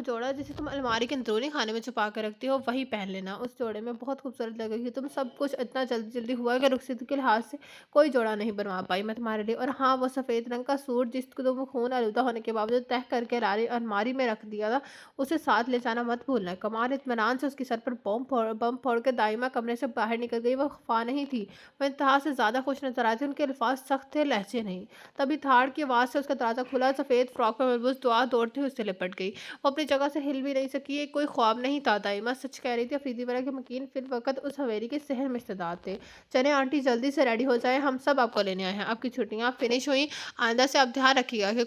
जोड़ा जिसे तुम अलमारी के अंदरूनी खाने में छुपा कर रखती हो वही पहन लेना। उस जोड़े में बहुत खूबसूरत लगेगी तुम। सब कुछ इतना जल्दी जल्दी हुआ कि रुखसती के लिहाज से कोई जोड़ा नहीं बनवा पाई मैं तुम्हारे लिए। और हाँ, वो सफ़ेद रंग का सूट जिसको तुम खून आलूदा होने के बावजूद तह करके अलमारी में रख दिया था, उसे साथ ले जाना मत भूलना। कमाल इत्मीनान से उसके सर पर बम फोड़ कर दाइमा कमरे से बाहर निकल गई। वो खफा नहीं थी, वह इंतहा से ज़्यादा खुश नजर आती। उनके अल्फाज सख्त थे, लहजे नहीं। तभी थाड़ की आवाज़ से उसका दरवाज़ा खुला। सफ़ेद फ्रॉक में मलबूस दुआ दौड़ती हुई उससे लिपट गई। वो अपनी जगह से हिल भी नहीं सकी। ये कोई ख्वाब नहीं था, दाइमा सच कह रही थी। अफरीदी वगैरह के मकीन फिल वक़्त उस हवेली के शहर में रिश्तेदार थे। चलें आंटी, जल्दी से रेडी हो जाएँ, हम सब आपको लेने आए हैं। आपकी छुट्टियाँ फिनिश हुई। आइंदा से आप ध्यान रखिएगा कि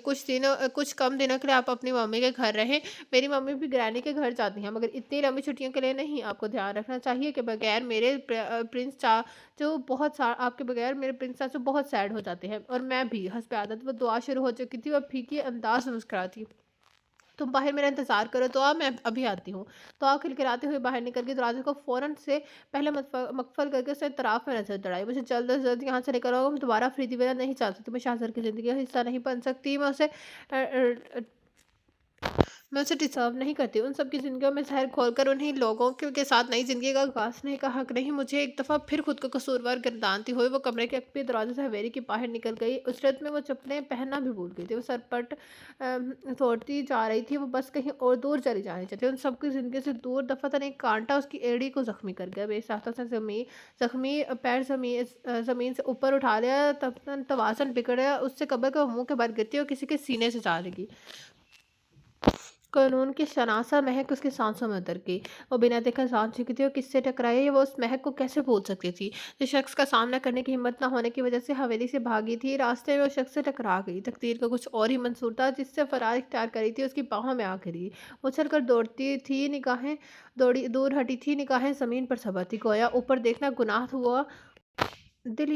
कुछ कम दिनों के लिए आप अपनी मम्मी के घर रहें। मेरी मम्मी भी ग्रैनी के घर जाती हैं, मगर इतनी लंबी छुट्टियों के लिए नहीं। आपको ध्यान रखना चाहिए कि बगैर मेरे प्रिंस चाचू आपके बगैर मेरे प्रिंस चाचू बहुत सैड हो जाते हैं, और मैं भी। हस्ब आदत वो दुआ शुरू हो चुकी थी। वह फीकी अंदाज में मुस्कुराती, तुम बाहर मेरा इंतज़ार करो तो मैं अभी आती हूँ। तो खिलखिलाते हुए बाहर निकल गई। दरवाजे को फ़ौरन से पहले मकफ़ल करके उसने तराफ में नज़र दौड़ाई। मुझे जल्द से जल्द यहाँ से निकल आओ। मैं दोबारा अफ़रीदी वगैरह नहीं चाह सकती। मैं शाहज़र की ज़िंदगी का हिस्सा नहीं बन सकती। मैं उसे डिज़र्व नहीं करती। उन सब की ज़िंदगियों में ज़हर घोलकर उन्हीं लोगों के साथ नई ज़िंदगी का आगाज़ करने का हक़ नहीं। मुझे एक दफ़ा फिर खुद को कसूरवार गर्दानती हुई वो कमरे के अकबी दरवाज़े से हवेली के बाहर निकल गई। उस रात में वो चप्पलें पहनना भी भूल गई थी। वो सरपट दौड़ती जा रही थी। वो बस कहीं और दूर चली जानी चाहती। उन सब की ज़िंदगी से दूर। दफ़ातन एक काँटा उसकी एड़ी को ज़ख्मी कर गया। बेसाख्ता से ज़ख्मी पैर ज़मीन से ऊपर उठा लिया। तब तवाज़ुन बिगड़ उससे कब्र के मुँह के बल गिरती और किसी के सीने से जा लगी। कानून की शनासा महक उसकी सांसों में उतर गई। वो बिना देखे सांस चुकी थी और किससे टकराई वो उस महक को कैसे भूल सकती थी? जिस शख्स का सामना करने की हिम्मत न होने की वजह से हवेली से भागी थी, रास्ते में उस शख्स से टकरा गई। तकदीर का कुछ और ही मंसूर था जिससे फरार इख्तियार करी थी, उसकी बाहों में आ गिरी। उछल कर दौड़ती थी निगाहें, दौड़ी दूर हटी थी निगाहें, ज़मीन पर सबर थी। गोया ऊपर देखना गुनाह हुआ। दिल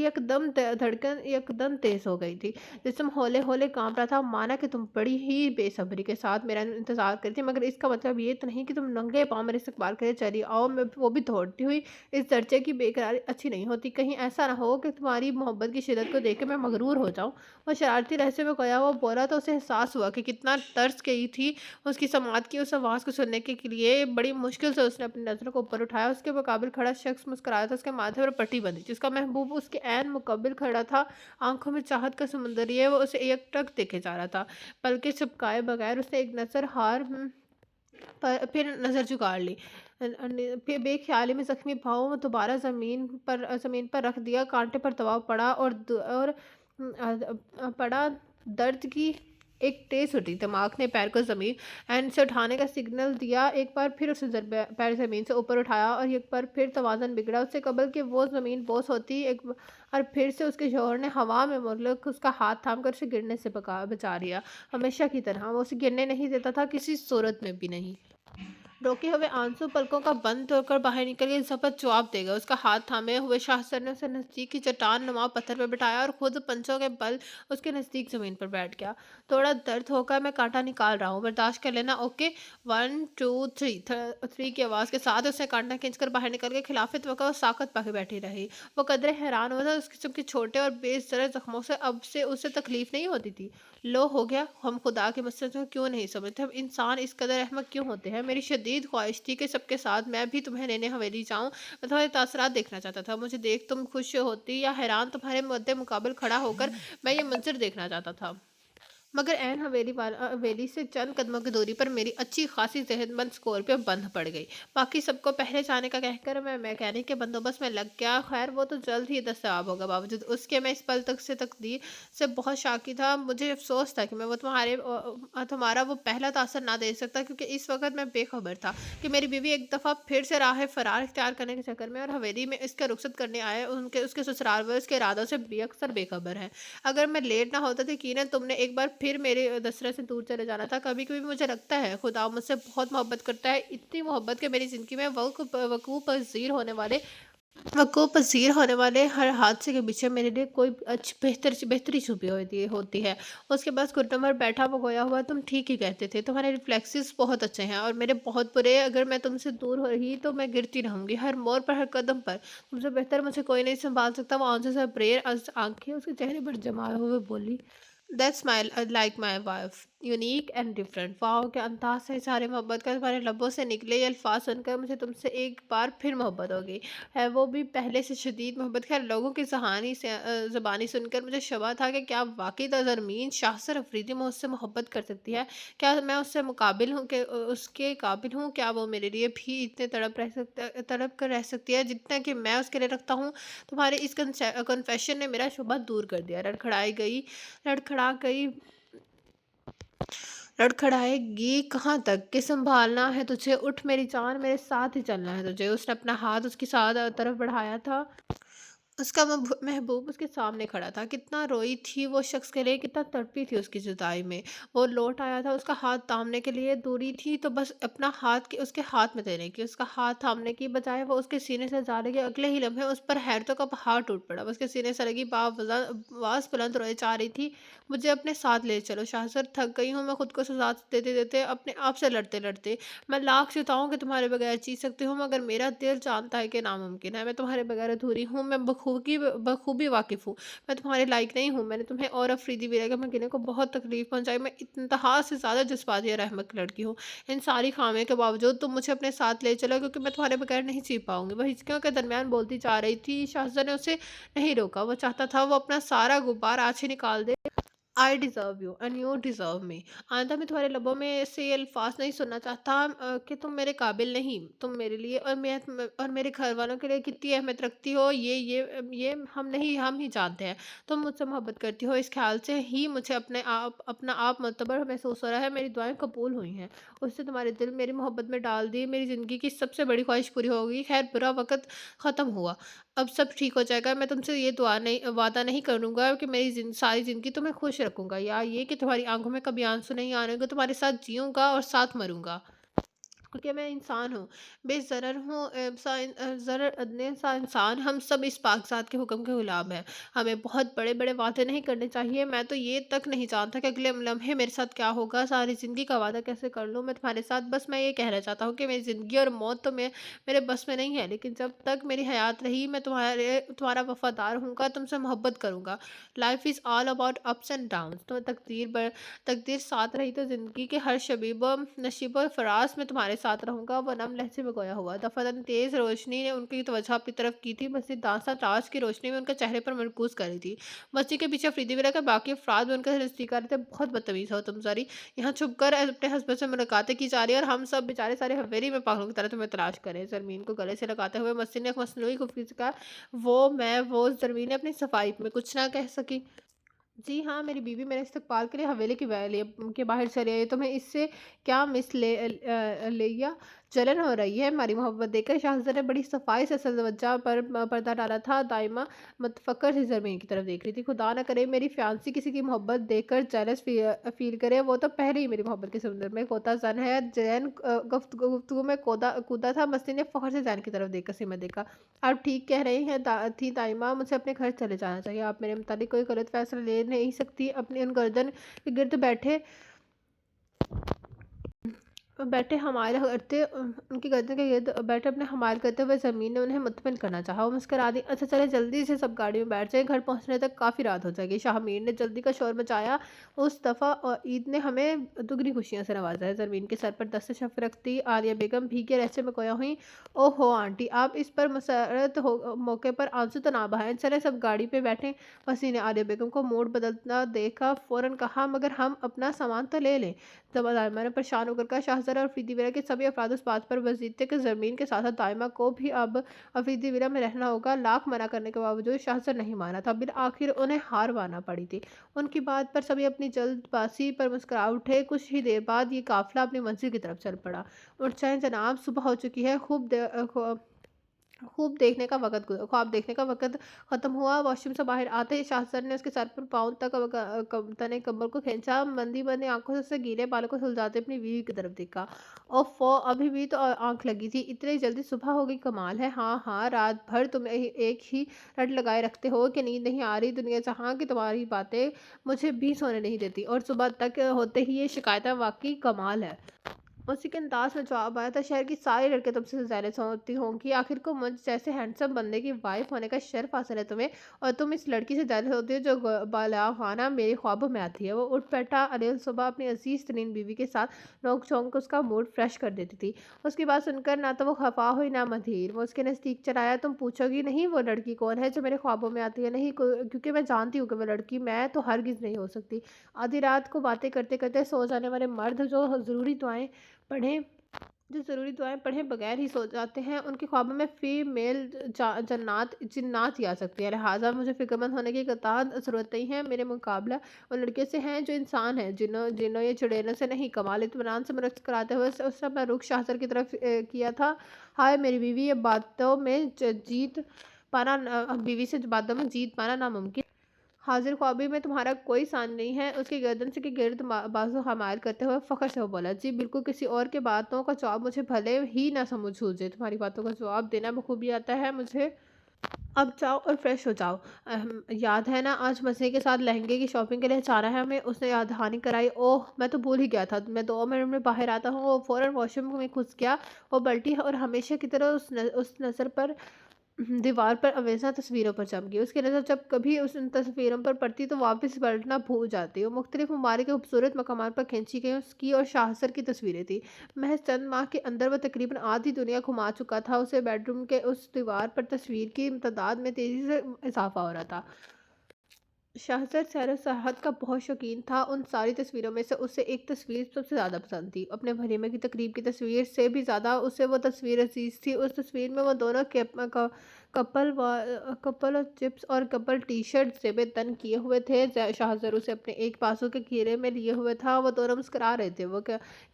धड़कन एकदम तेज़ हो गई थी। जिस्म हौले-हौले काँप रहा था। माना कि तुम बड़ी ही बेसब्री के साथ मेरा इंतज़ार कर रही थी, मगर इसका मतलब ये तो नहीं कि तुम नंगे पाँव मेरे इस्तकबाल के लिए चली आओ, मैं वो भी दौड़ती हुई। इस दर्जे की बेकरारी अच्छी नहीं होती। कहीं ऐसा ना हो कि तुम्हारी मोहब्बत की शिद्दत को देख के मैं मगरूर हो जाऊँ। वो शरारती लहज़े में खोया हुआ बोला तो उसे एहसास हुआ कि कितना तरस गई थी उसकी समात की उस आवाज़ को सुनने के लिए। बड़ी मुश्किल से उसने अपनी नज़रों को ऊपर उठाया। उसके मुकाबिल खड़ा शख्स मुस्कुराया था। उसके माथे पर पट्टी बंधी थी। उसका महबूब उसके ऐन मुक़ाबिल खड़ा था। आँखों में चाहत का समुंदर वो उसे एकटक देखे जा रहा था। पलकें झपकाए बगैर उसने एक नज़र पर फिर नज़र झुका ली। फिर बेख्याली में ज़ख्मी पाँव दोबारा ज़मीन पर रख दिया। कांटे पर दबाव पड़ा पड़ा। दर्द की एक तेज़ उठी। दिमाग ने पैर को ज़मीन से उठाने का सिग्नल दिया। एक बार फिर उसने पैर ज़मीन से ऊपर उठाया और एक बार फिर तवाज़ुन बिगड़ा। उससे कबल कि वो ज़मीन बोस होती, एक और फिर से उसके शौहर ने हवा में मुल्क उसका हाथ थाम कर उसे गिरने से बचा लिया। हमेशा की तरह वो उसे गिरने नहीं देता था, किसी सूरत में भी नहीं। रोके हुए आंसू पलकों का बंद तोड़कर बाहर निकल गई। ज़ब्त जवाब देगा। उसका हाथ थामे हुए शाहसर ने उसे नज़दीक की चट्टान नुमा पत्थर पर बिठाया और खुद पंचों के बल उसके नज़दीक ज़मीन पर बैठ गया। थोड़ा दर्द होगा, मैं कांटा निकाल रहा हूँ, बर्दाश्त कर लेना। ओके, 1 2 3 की आवाज़ के साथ उसने कांटा खींचकर बाहर निकल के खिलाफत वक़्त साकत पाके बैठी रही। वो कदरे हैरान हुआ था उस किस्म के छोटे और बेज़र ज़ख्मों से अब से उसे तकलीफ़ नहीं होती थी। लो हो गया। हम खुदा के मसले को क्यों नहीं समझते? हम इंसान इस कदर अहमक क्यों होते हैं? मेरी शदीद ख्वाहिश थी कि सबके साथ मैं भी तुम्हें लेने हवेली जाऊँ। मैं तुम्हारे तासरात देखना चाहता था। मुझे देख तुम खुश होती या हैरान, तुम्हारे मद्दे मुकाबिल खड़ा होकर मैं ये मंज़र देखना चाहता था। मगर ऐन हवेली से चंद कदमों की दूरी पर मेरी अच्छी खासी सेहतमंद स्कॉर्पियो बंद पड़ गई। बाकी सबको पहले जाने का कहकर मैं मैकेनिक के बंदोबस्त में लग गया। खैर वो तो जल्द ही दस्तयाब होगा। बावजूद उसके मैं इस पल तक से तकदीर से बहुत शाकी था। मुझे अफसोस था कि मैं वो तुम्हारा वो पहला तासर ना दे सकता, क्योंकि इस वक्त मैं बेखबर था कि मेरी बीवी एक दफ़ा फिर से राह फरार इख्तियार करने के चक्कर में और हवेली में इसका रुखसत करने आए उनके उसके ससुराल वाले उसके इरादों से अक्सर बेखबर है। अगर मैं लेट ना होता तो यकीनन तुमने एक बार फिर मेरे दसरे से दूर चले जाना था। कभी-कभी मुझे लगता है खुदा मुझसे बहुत मोहब्बत करता है, इतनी मोहब्बत कि मेरी ज़िंदगी में वक़ूफ़ पज़ीर होने वाले हर हादसे के पीछे मेरे लिए कोई बेहतरी छुपी होती है। उसके पास घुटनों पर बैठा वो खोया हुआ। तुम ठीक ही कहते थे, तुम्हारे रिफ्लेक्सेस बहुत अच्छे हैं और मेरे बहुत बुरे। अगर मैं तुमसे दूर हो रही तो मैं गिरती रहूँगी हर मोड़ पर, हर कदम पर। तुमसे बेहतर मुझे कोई नहीं सँभाल सकता। वो आँसू से अबरेर आँखें उसके चेहरे पर जमाए हुए बोली, that's my like my wife, unique and different. Wow क्या अंदाज है सारे मोहब्बत का। तुम्हारे लबों से निकले ये अल्फाज सुनकर मुझे तुमसे एक बार फिर मोहब्बत हो गई है, वो भी पहले से शदीद मोहब्बत। खैर लोगों की ज़बानी सुनकर मुझे शबा था कि क्या वाकई तज़रमीन शाहसर अफरीदी मुझसे मोहब्बत कर सकती है। क्या मैं उससे मुकाबिल हूँ कि उसके काबिल हूँ? क्या वो मेरे लिए भी इतने तड़प कर रह सकती है जितना कि मैं उसके लिए रखता हूँ? तुम्हारे इस कन्फेशन ने मेरा शुबा दूर कर दिया। लड़खड़ा गई लड़खड़ाएगी कहाँ तक कि संभालना है तुझे, उठ मेरी जान, मेरे साथ ही चलना है तुझे। उसने अपना हाथ उसकी साथ तरफ बढ़ाया था। उसका महबूब उसके सामने खड़ा था। कितना रोई थी वो शख्स के लिए, कितना तड़पी थी उसकी जुदाई में। वो लौट आया था उसका हाथ थामने के लिए। दूरी थी तो बस अपना हाथ के उसके हाथ में देने की, उसका हाथ थामने की बजाय वो उसके सीने से जा लगी। अगले ही लम्हे उस पर हैरतों का पहाड़ टूट पड़ा। उसके सीने से लगी आवाज़ बुलंद रोए जा रही थी, मुझे अपने साथ ले चलो शाहसर, थक गई हूँ मैं खुद को सजा देते देते, अपने आप से लड़ते लड़ते। मैं लाख चिताऊँ कि तुम्हारे बगैर जी सकती हूँ, मगर मेरा दिल जानता है कि नामुमकिन है। मैं तुम्हारे बगैर अधूरी हूँ, मैं बखूबी वाकिफ़ हूँ। मैं तुम्हारे लायक नहीं हूँ। मैंने तुम्हें और अफरीदी बेगम मकीने को बहुत तकलीफ़ पहुँचाई। मैं इंतहा से ज़्यादा जज्बाती और अहमक लड़की हूँ। इन सारी खामियों के बावजूद तुम मुझे अपने साथ ले चलो, क्योंकि मैं तुम्हारे बगैर नहीं जी पाऊँगी। वह हिचकियों के दरमियान बोलती जा रही थी। शाहज़ाद ने उसे नहीं रोका। वो चाहता था वो अपना सारा गुबार आज ही निकाल दे। I deserve you and you deserve me. आइंदा मैं तुम्हारे लबों में से ये अल्फाज नहीं सुनना चाहता कि तुम मेरे काबिल नहीं। तुम मेरे लिए और मेरे घर वालों के लिए कितनी अहमियत रखती हो, ये हम ही जानते हैं। तुम मुझसे मोहब्बत करती हो, इस ख्याल से ही मुझे अपना आप मुतबर महसूस हो रहा है। मेरी दुआएं कबूल हुई हैं। उससे तुम्हारे दिल मेरी मोहब्बत में डाल दी। मेरी ज़िंदगी की सबसे बड़ी ख्वाहिश पूरी हो गई। खैर बुरा वक्त ख़त्म हुआ, अब सब ठीक हो जाएगा। मैं तुमसे ये वादा नहीं करूँगा कि मेरी सारी ज़िंदगी तुम्हें खुश रखूँगा, या ये कि तुम्हारी आंखों में कभी आंसू नहीं आने दूँगा। तुम्हारे साथ जीऊँगा और साथ मरूँगा, क्योंकि मैं इंसान हूँ, बेज़रर हूँ। ज़रर अदने सा इंसान। हम सब इस पाकज़ात के हुक्म के ग़ुलाम हैं। हमें बहुत बड़े-बड़े वादे नहीं करने चाहिए। मैं तो ये तक नहीं जानता कि अगले लम्हे मेरे साथ क्या होगा। सारी ज़िंदगी का वादा कैसे कर लूँ मैं तुम्हारे साथ। बस मैं ये कहना चाहता हूँ कि मेरी ज़िंदगी और मौत तो मेरे बस में नहीं है, लेकिन जब तक मेरी हयात रही मैं तुम्हारा वफ़ादार हूँगा, तुमसे मोहब्बत करूँगा। Life is all about ups and downs. तो तकदीर साथ रही तो ज़िंदगी के हर नशीब और फराज में तुम्हारे साथ रहूँगा। वो नम लहजे में गोया हुआ दफातन तेज़ रोशनी ने उनकी तवज्जो अपनी तरफ की थी। मस्जिद दासा ताज की रोशनी में उनके चेहरे पर मरकूज कर रही थी। मस्जिद के पीछे अफरीदी विला के बाकी अफराद भी उनके नज़दीक आ रहे थे। बहुत बदतमीज़ हो तुम सारी, यहाँ छुप कर अपने हस्बैंड से मुलाकातें की जा रही है और हम सब बेचारे सारे हवेली में पागलों की तरह तुम्हें तलाश करें। जरमीन को गले से लगाते हुए मस्जिद ने एक मसनूई खुफी से कहा, वो जरमीन ने अपनी सफाई में कुछ ना कह सकी। जी हाँ, मेरी बीवी मेरे इस्तकबाल के लिए हवेली के बाहर चली आई है। तुम्हें इससे क्या लिया जलन हो रही है? हमारी मोहब्बत देखकर शाहज़ादा ने बड़ी सफाई से सलवज्जा पर पर्दा डाला था। दाइमा मुतफक्कर से ज़मीन की तरफ देख रही थी। खुदा ना करे मेरी फियांसी किसी की मोहब्बत देखकर जेलस फ़ील करे। वो तो पहले ही मेरी मोहब्बत के समुंदर में गोता ज़न है। ज़ैन गुफ्तगू में कूदा था। मस्ती ने फ़ख्र से ज़ैन की तरफ देखकर सिमट देखा। आप ठीक कह रही हैं थी दाइमा, मुझे अपने घर चले जाना चाहिए। आप मेरे मुताबिक कोई गलत फ़ैसला ले नहीं सकती। अपनी उन गर्दन के गिर्द बैठे بیٹھے حمایل کرتے ان کی گردن کے گرد بیٹھے اپنے حمایل کرتے ہوئے زمین نے انہیں مطمئن کرنا چاہا۔ وہ مسکرا دی، اچھا چلے جلدی سے سب گاڑی میں بیٹھ جائیں، گھر پہنچنے تک کافی رات ہو جائے گی۔ شاہ میر نے جلدی کا شور مچایا، اس دفعہ عید نے ہمیں دگنی خوشیوں سے نوازا ہے۔ زمین کے سر پر دست شف رکھتی عالیہ بیگم بھیگے لہجے میں گویا ہوئیں، او ہو آنٹی، آپ اس پر مسرت موقع پر آنسو تو نہ بہائیں، چلے سب گاڑی پہ بیٹھیں۔ وسیم نے عالیہ بیگم کو موڈ بدلنا دیکھا فوراً کہا، مگر ہم اپنا سامان تو لے لیں۔ دائمہ نے پریشان ہو کر کہا، شاہزادہ اور افریدی ویلا کے سبھی افراد اس بات پر مزید تھے کہ زمین کے ساتھ ساتھ دائمہ کو بھی اب افریدی ویلا میں رہنا ہوگا۔ لاکھ منع کرنے کے باوجود شاہزادہ نہیں مانا تھا، بالآخر انہیں ہار ماننا پڑی تھی۔ ان کی بات پر سبھی اپنی جلد بازی پر مسکرا اٹھے۔ کچھ ہی دیر بعد یہ قافلہ اپنی منزل کی طرف چل پڑا۔ اٹھ جائیں جناب، صبح ہو چکی ہے، خواب دیکھنے کا وقت ختم ہوا۔ واش روم سے باہر آتے ہی شاہزادے نے اس کے سر پر پاؤں تک تنے کمبل کو کھینچا، مندی بندی آنکھوں سے اسے گیلے بالوں کو سلجھاتے اپنی بیوی کی طرف دیکھا۔ اوفو، ابھی بھی تو آنکھ لگی تھی، اتنی جلدی صبح ہو گئی، کمال ہے۔ ہاں ہاں، رات بھر تم ایک ہی رٹ لگائے رکھتے ہو کہ نیند نہیں آ رہی، دنیا جہاں کی تمہاری باتیں مجھے بھی سونے نہیں دیتی، اور صبح تک ہوتے ہی یہ شکایتیں، واقعی کمال ہے۔ اسی کے انداز میں جواب آیا تھا، شہر کی ساری لڑکیاں تم سے زیادہ سوتی ہوں گی، آخر کو مجھ جیسے ہینڈسم بندے کی وائف ہونے کا شرف حاصل ہے تمہیں، اور تم اس لڑکی سے زیادہ ہوتی ہو جو بالاخانہ میرے خوابوں میں آتی ہے۔ وہ اٹھ بیٹھا، علیہ صبح اپنی عزیز ترین بیوی کے ساتھ نوک جھونک اس کا موڈ فریش کر دیتی تھی۔ اس کی بات سن کر نہ تو وہ خفا ہوئی نہ مدھیر۔ وہ اس کے نزدیک چلایا، تم پوچھو گی نہیں وہ لڑکی کون ہے جو میرے خوابوں میں آتی ہے؟ نہیں، کیونکہ میں جانتی ہوں کہ وہ لڑکی میں تو ہرگز نہیں ہو سکتی۔ آدھی رات کو باتیں کرتے کرتے سو جانے والے مرد جو ضروری دعائیں پڑھے بغیر ہی سو جاتے ہیں، ان کے خوابوں میں فیمیل جنات ہی آ سکتی ہیں، لہٰذا مجھے فکر مند ہونے کی قطعا ضرورت نہیں ہے۔ میرے مقابلہ ان لڑکیوں سے ہیں جو انسان ہیں، جنوں یا چڑیلوں سے نہیں۔ کمال اطمینان سے مسکراتے ہوئے اس نے اپنا رخ شاہزادے کی طرف کیا تھا۔ ہائے میری بیوی، یہ باتوں میں جیت پانا ناممکن۔ حاضر خوابی میں تمہارا کوئی ثانی نہیں ہے۔ اس کی گردن سے کے گرد بازو حمایل کرتے ہوئے فخر سے وہ بولا، جی بالکل، کسی اور کے باتوں کا جواب مجھے بھلے ہی نہ سوجے، تمہاری باتوں کا جواب دینا بخوبی آتا ہے مجھے۔ اب جاؤ اور فریش ہو جاؤ۔ یاد ہے نا آج مسیح کے ساتھ لہنگے کی شاپنگ کے لیے جانا ہے ہمیں؟ اس نے یاد دہانی کرائی۔ اوہ، میں تو بھول ہی گیا تھا، میں 2 منٹ میں باہر آتا ہوں۔ وہ فوراً واش روم میں گھس گیا۔ وہ بلٹی اور ہمیشہ کی طرح اس نظر پر دیوار پر اویزاں تصویروں پر چمکی۔ اس کی نظر جب کبھی ان تصویروں پر پڑتی تو واپس پلٹنا بھول جاتی۔ وہ مختلف ممالک کے خوبصورت مقامات پر کھینچی گئی اس کی اور شاہزادے کی تصویریں تھیں۔ محض چند ماہ کے اندر وہ تقریباً آدھی دنیا گھما چکا تھا۔ اسے بیڈ روم کے اس دیوار پر تصویر کی تعداد میں تیزی سے اضافہ ہو رہا تھا۔ شاہزادہ سیر و سیاحت کا بہت شوقین تھا۔ ان ساری تصویروں میں سے اسے ایک تصویر سب سے زیادہ پسند تھی۔ اپنے ولیمے کی تقریب کی تصویر سے بھی زیادہ اسے وہ تصویر عزیز تھی۔ اس تصویر میں وہ دونوں کپل چپس اور کپل ٹی شرٹ زیب تن کیے ہوئے تھے۔ شاہزادہ اسے اپنے ایک بازو کے گھیرے میں لیے ہوئے تھا۔ وہ دونوں مسکرا رہے تھے۔ وہ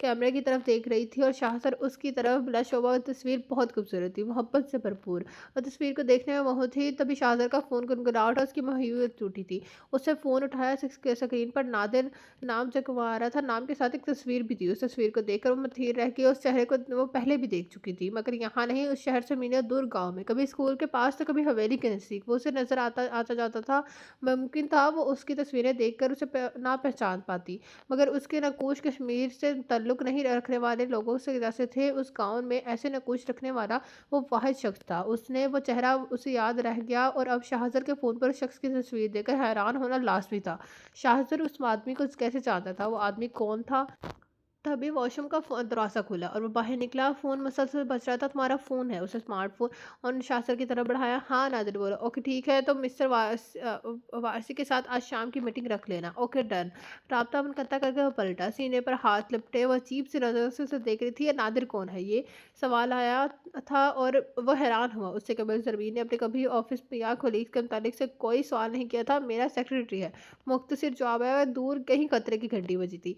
کیمرے کی طرف دیکھ رہی تھی اور شاہزادہ اس کی طرف بلا شبہ۔ تصویر بہت خوبصورت تھی، محبت سے بھرپور۔ وہ تصویر کو دیکھنے میں مہو تھی، تبھی شاہزادہ کا فون گنگنا اٹھا۔ اس کی مایوس ٹوٹی تھی۔ اس نے فون اٹھایا، اسکرین پر نادر نام جگمگا رہا تھا، نام کے ساتھ ایک تصویر بھی تھی۔ اس تصویر کو دیکھ کر وہ متحیر رہ گئی۔ اس چہرے کو وہ پہلے بھی دیکھ چکی تھی، مگر یہاں نہیں، اس شہر سے میلوں دور گاؤں میں، کبھی اسکول کے پاس تو کبھی حویلی کے نزدیک۔ وہ اسے نظر آتا جاتا تھا۔ ممکن تھا وہ اس کی تصویریں دیکھ کر اسے نہ پہچان پاتی، مگر اس کے نقوش کشمیر سے تعلق نہیں رکھنے والے لوگوں سے جیسے تھے۔ اس گاؤں میں ایسے نقوش رکھنے والا وہ واحد شخص تھا۔ وہ چہرہ اسے یاد رہ گیا، اور اب شاہزادہ کے فون پر اس شخص کی تصویر دیکھ کر حیران ہونا لازمی تھا۔ شاہزادہ اس آدمی کو کیسے جانتا تھا؟ وہ آدمی کون تھا؟ تبھی واش روم کا دروازہ کھلا اور وہ باہر نکلا۔ فون مسلسل بج رہا تھا۔ تمہارا فون ہے؟ اس نے اسمارٹ فون اور شاہزادہ کی طرف بڑھایا۔ ہاں، نادر بولا۔ اوکے ٹھیک ہے، تو مسٹر وارسی کے ساتھ آج شام کی میٹنگ رکھ لینا۔ Okay done. رابطہ بند کرتا کر کے وہ پلٹا، سینے پر ہاتھ لپٹے وہ عجیب سی نظروں سے اسے دیکھ رہی تھی۔ یہ نادر کون ہے؟ یہ سوال آیا تھا اور وہ حیران ہوا۔ اس سے قبل زرین نے اپنے کبھی آفس یا کولیگز کے متعلق سے کوئی سوال نہیں کیا تھا۔ میرا سیکریٹری ہے، مختصر جواب ہے۔ دور کہیں قطرے کی گھنٹی بجی تھی۔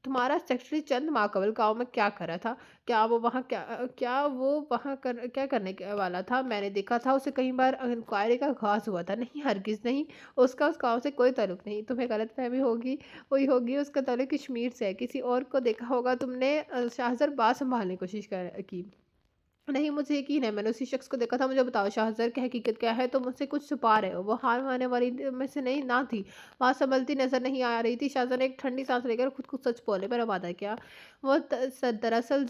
تمہارا سیکریٹری چند ماہ قبل گاؤں میں کیا کر رہا تھا؟ کیا وہ وہاں کیا کرنے والا تھا؟ میں نے دیکھا تھا اسے کئی بار انکوائری کا آغاز ہوا تھا۔ نہیں، ہرگز نہیں، اس کا اس گاؤں سے کوئی تعلق نہیں۔ تمہیں غلط فہمی ہوئی ہوگی، اس کا تعلق کشمیر سے ہے، کسی اور کو دیکھا ہوگا تم نے۔ شاہزادہ بات سنبھالنے کی کوشش کی۔ नहीं, मुझे यकीन है, मैंने उसी शख्स को देखा था। मुझे बताओ शाहज़र की हकीकत क्या है? तुम मुझसे कुछ छुपा रहे हो। वो हार मानने वाली में से नहीं ना थी। वहाँ सँभलती नज़र नहीं आ रही थी। शाहज़र ने एक ठंडी साँस लेकर खुद को सच बोले, मेरा वादा किया। वो दरअसल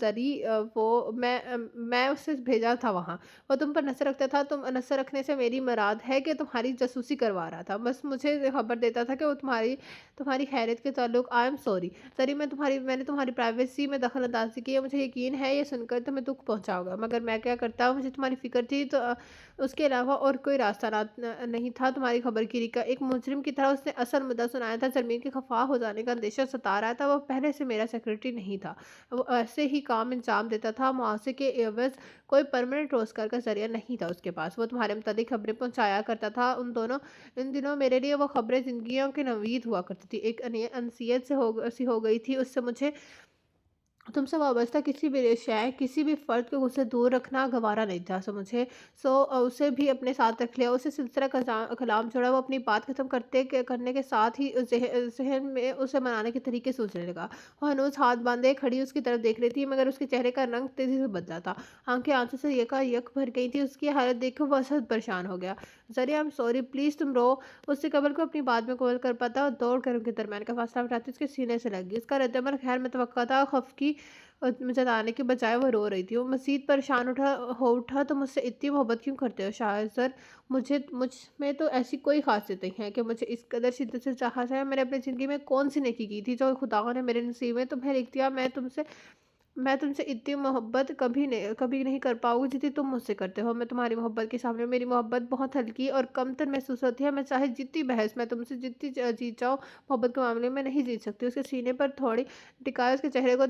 वो मैं उसे भेजा था वहाँ। वो तुम पर नज़र रखता था। तुम नज़र रखने से मेरी मुराद है कि तुम्हारी जासूसी करवा रहा था। बस मुझे खबर देता था कि वो तुम्हारी तुम्हारी खैरियत के ताल्लुक। I am sorry. ज़री मैंने तुम्हारी प्राइवेसी में दखल-अंदाज़ी की है। मुझे यकीन है ये सुनकर तुम्हें दुःख पहुँचा होगा, मगर मैं क्या करता, मुझे तुम्हारी फ़िक्र थी, तो उसके अलावा और कोई रास्ता नहीं था तुम्हारी खबरगिरी का। एक मुजरिम की तरह उसने असल मुद्दा सुनाया था। ज़मीन के खफ़ा हो जाने का अंदेशा सता रहा था। वो पहले से मेरा सेक्रेटरी नहीं था। वो ऐसे ही काम अंजाम देता था। मुआवज़े के एवज़ कोई परमानेंट रोज़गार का ज़रिया नहीं था उसके पास। वो तुम्हारे मुतालिक खबरें पहुँचाया करता था। इन दिनों मेरे लिए वो खबरें ज़िंदगियों की नवीद हुआ करती थी। एक अनसियत सी हो गई थी उससे। मुझे तुमसे वाबस्ता किसी भी शय, किसी भी फ़र्द को मुझसे दूर रखना गवारा नहीं था। उसे भी अपने साथ रख लिया। उसे सिलसिला कलाम छोड़ा। वो अपनी बात ख़त्म करने के साथ ही ज़हन में उसे मनाने के तरीके सोचने लगा। वो हनूज़ हाथ बाँधे खड़ी उसकी तरफ देख रही थी, मगर उसके चेहरे का रंग तेज़ी से बदला था। आँखें आँसू से यकायक भर गई थी। उसकी हालत देख कर वो असहद परेशान हो गया। ज़रिया, आई एम सॉरी, प्लीज़ तुम रो। उससे कबल को अपनी बात में मुकम्मल कर पाता और दौड़ कर उनके दरमियान का फ़ासला बिठाती उसके सीने से लग गई। उसका रद्द-अमल ख़ैर मुतवक्का था। ख़फ़ की जताने के बजाय वो रो रही थी। वो मज़ीद परेशान हो उठा, "तुम मुझसे इतनी मोहब्बत क्यों करते हो शाहज़र? मुझ में तो ऐसी कोई ख़ासियत नहीं है कि मुझे इस कदर शिद्दत से चाहा जाए। मैंने अपनी ज़िंदगी में कौन-सी नेकी की थी जो खुदा ने मेरे नसीब में तुम्हें लिख दिया? मैं तुमसे इतनी मोहब्बत कभी नहीं कर पाऊँगी जितनी तुम मुझसे करते हो। मैं तुम्हारी मोहब्बत के सामने मेरी मोहब्बत बहुत हल्की और कमतर महसूस होती है। मैं चाहे जितनी बहस मैं तुमसे जितनी जीत जाऊँ, मोहब्बत के मामले में नहीं जीत सकती।" उसके सीने पर थोड़ी टिकाया, उसके चेहरे को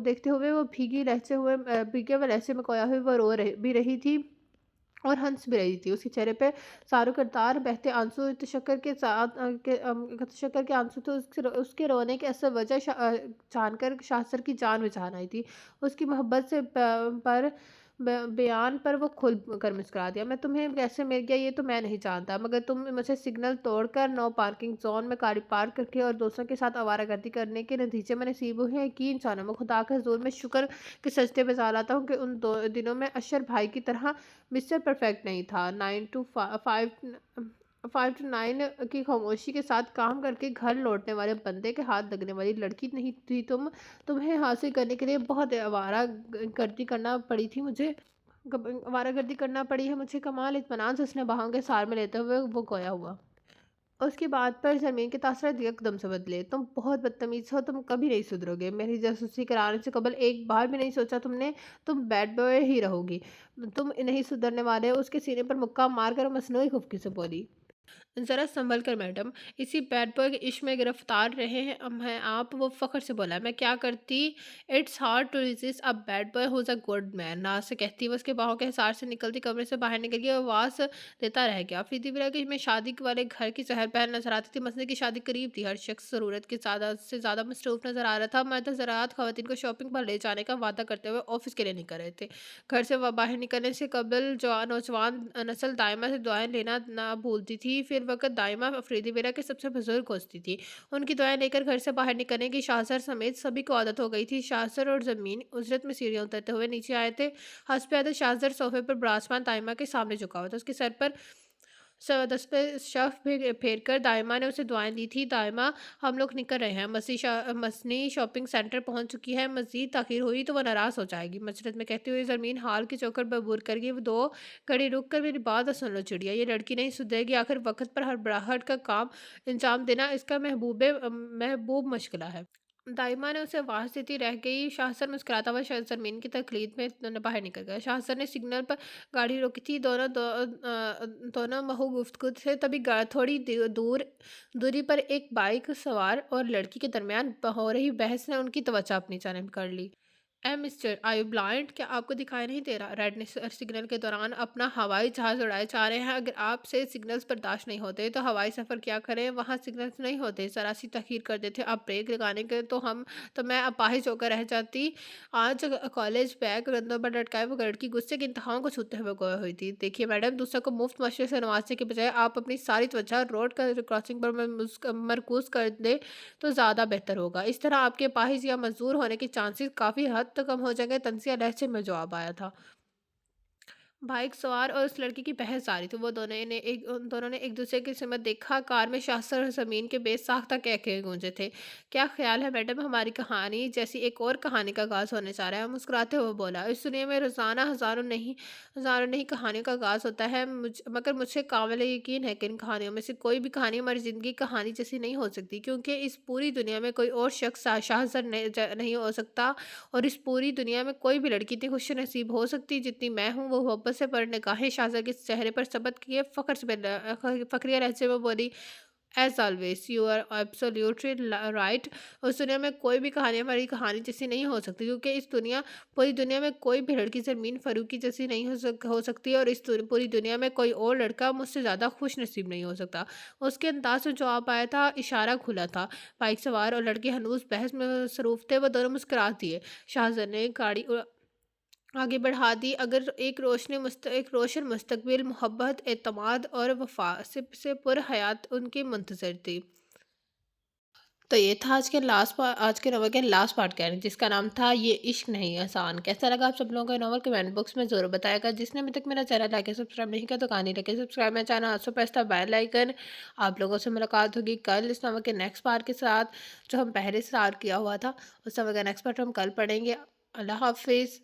देखते हुए वो भीगे हुए लहजे में खोया हुए वो भी रही थी और हँस भी रही थी। उसके चेहरे पे सारों-किरदार बहते आँसू तशक्कुर के आँसू थे। उसके रोने की असल वजह जानकर शाहसर की जान में जान आई थी। उसकी मोहब्बत से प पर ब बयान पर वो खुल कर मुस्कुरा दिया। "मैं तुम्हें कैसे मिल गया ये तो मैं नहीं जानता, मगर तुम मुझे सिग्नल तोड़कर नो पार्किंग ज़ोन में गाड़ी पार्क करके और दोस्तों के साथ आवारागर्दी करने के नतीजे में नसीब हुए हैं। यकीन जानो, मैं खुदा के हुज़ूर में शुक्र के सजदे में जा लाता हूँ कि उन दो दिनों में अशर भाई की तरह मिस्टर परफेक्ट नहीं था। 5 टू 9 की खामोशी के साथ काम करके घर लौटने वाले बंदे के हाथ लगने वाली लड़की नहीं थी तुम। तुम्हें हासिल करने के लिए बहुत आवारागर्दी करना पड़ी थी मुझे। आवारागर्दी करना पड़ी है मुझे। कमाल इत्मीनान से उसने बाहों के सार में लेते हुए वो गोया हुआ। उसकी बात पर ज़मीन के तासरात एकदम से बदले। "तुम बहुत बदतमीज़ हो, तुम कभी नहीं सुधरोगे। मेरी जासूसी कराने से कबल एक बार भी नहीं सोचा तुमने तुम बैड बॉय ही रहोगी। तुम नहीं सुधरने वाले हो।" उसके सीने पर मुक्का मारकर वो मसनूई खुफकी से बोली। "ज़रा सँभल कर मैडम, इसी बैड बॉय के इश्क में गिरफ़्तार रहे हैं आप।" वो फ़ख्र से बोला। "मैं क्या करती? It's hard to resist a bad boy who is a good man." नाज़ से कहती वो उसके बाहों के हिसार से निकलती कमरे से बाहर निकल गई और आवाज़ देता रह गया। प्रीति विरा के में शादी वाले घर की चहल-पहल नज़र आती थी। मसले की शादी करीब थी। हर शख़्स ज़रूरत के ज़्यादा मसरूफ़ नज़र आ रहा था। मर्द हज़रात ख़वातीन को शॉपिंग पर ले जाने का वादा करते हुए ऑफ़िस के लिए निकल रहे थे। घर से बाहर निकलने से कबल नौजवान नस्ल दाइमा से दुआएँ लेना ना भूलती थी। फिर वक़्त दाइमा अफरीदी विरा की सबसे बुज़ुर्ग हस्ती थी। उनकी दुआएँ लेकर घर से बाहर निकलने की शाहसर समेत सभी को आदत हो गई थी। शाहसर और ज़मीन उजरत में सीढ़ियाँ उतरते हुए नीचे आए थे। हस्ब-ए-अदब शाहसर सोफ़े पर बिराजमान दाइमा के सामने झुका हुआ था। उसके सर पर दस्ते शफ़ भी फेर कर दाइमा ने उसे दुआएँ दी थी। "दाइमा, हम लोग निकल रहे हैं। मसनी शॉपिंग सेंटर पहुँच चुकी है। मज़ीद ताख़ीर हुई तो वो नाराज़ हो जाएगी।" मसरत में कहते हुए ज़मीन हाल की चौखट बबूर कर गई। "वो 2 घड़ी रुक कर मेरी बात तो सुन लो चिड़िया। ये लड़की नहीं सुधरेगी। आखिर वक़्त पर हड़बड़ाहट का काम अंजाम देना इसका महबूब मशग़ला है।" दाइमा ने उसे आवाज़ देती रह गई। शाहसर मुस्कुराता हुआ ज़मीन की तकलीद में बाहर निकल गया। शाहसर ने सिग्नल पर गाड़ी रोकी थी। दोनों महू गुफ्तगू थे। तभी थोड़ी दूरी पर एक बाइक सवार और लड़की के दरमियान हो रही बहस ने उनकी तवज्जो अपनी जानिब कर ली। Mister, are you blind? क्या आपको दिखाई नहीं दे रहा? रेड सिग्नल के दौरान अपना हवाई जहाज़ उड़ाए जा रहे हैं। अगर आपसे सिग्नल्स बर्दाश्त नहीं होते तो हवाई सफ़र क्या करें? वहाँ सिग्नल्स नहीं होते। ज़रा सी तख़ीर कर देते आप ब्रेक लगाने के तो मैं अपाहिज होकर रह जाती। आज कॉलेज बैग कंधों पर लटकाए वो लड़की गुस्से की इंतहाओं को छूते हुए गोई हुई थी। "देखिए मैडम, दूसरों को मुफ्त मशवरे से नवाजने के बजाय आप अपनी सारी तवज्जो रोड का क्रॉसिंग पर मरकूज़ कर दें तो ज़्यादा बेहतर होगा। इस तरह आपके अपाहिज या मजबूर होने के चांसेस काफ़ी हद तो कम हो जाएंगे, तंजिया लहजे में जवाब आया था। बाइक सवार और उस लड़की की बहस जारी थी। उन दोनों ने एक दूसरे की सिमत देखा। कार में शास्त्र और ज़मीन के बेसाख्ता कहके गूंजे थे। क्या ख्याल है मैडम, हमारी कहानी जैसी एक और कहानी का आगाज़ होने जा रहा है। मुस्कुराते हुए बोला, इस दुनिया में रोज़ाना हज़ारों नहीं कहानियों का आगाज़ होता है, मगर मुझे काबिल यकीन है कि इन कहानियों में से कोई भी कहानी हमारी ज़िंदगी की कहानी जैसी नहीं हो सकती, क्योंकि इस पूरी दुनिया में कोई और शख्स शाहज़र नहीं हो सकता, और इस पूरी दुनिया में कोई भी लड़की इतनी खुश नसीब हो सकती जितनी मैं हूँ। वो मोहब्बत से पर निगाहें शाहज़ा के चेहरे पर सबत किए फ़ख्रिया लहजे में बोली, as always you are absolutely right. उस दुनिया में कोई भी कहानी हमारी कहानी जैसी नहीं हो सकती, क्योंकि पूरी दुनिया में कोई भी लड़की ज़मीन फ़ारूकी जैसी नहीं हो सकती, और पूरी दुनिया में कोई और लड़का मुझसे ज़्यादा खुश नसीब नहीं हो सकता। उसके अंदाज में जवाब आया था, इशारा खुला था। बाइक सवार और लड़के हनूज बहस में मसरूफ थे। वो दोनों मुस्कुरा दिए। शाहजहां ने गाड़ी आगे बढ़ा दी। अगर एक रोशन मुस्तकबिल, मोहब्बत, एतमाद और वफा से पुरहयात उनकी मुंतज़र थी। तो ये था आज के नॉवल के लास्ट पार्ट कह रहे हैं, जिसका नाम था ये इश्क नहीं आसान। कैसा लगा आप सब लोगों को नॉवल, कमेंट बॉक्स में ज़रूर बताएगा। जिसने अभी तक मेरा चैनल लाइक या सब्सक्राइब नहीं किया तो कहानी लगे सब्सक्राइब मेरा channel, also press the bell icon. आप लोगों से मुलाकात होगी कल इस नॉवल के नेक्स्ट पार्ट के साथ, जो हम पहले स्टार्ट किया हुआ था। उस नॉवल का नेक्स्ट पार्ट हम कल पढ़ेंगे। अल्लाह हाफिज़।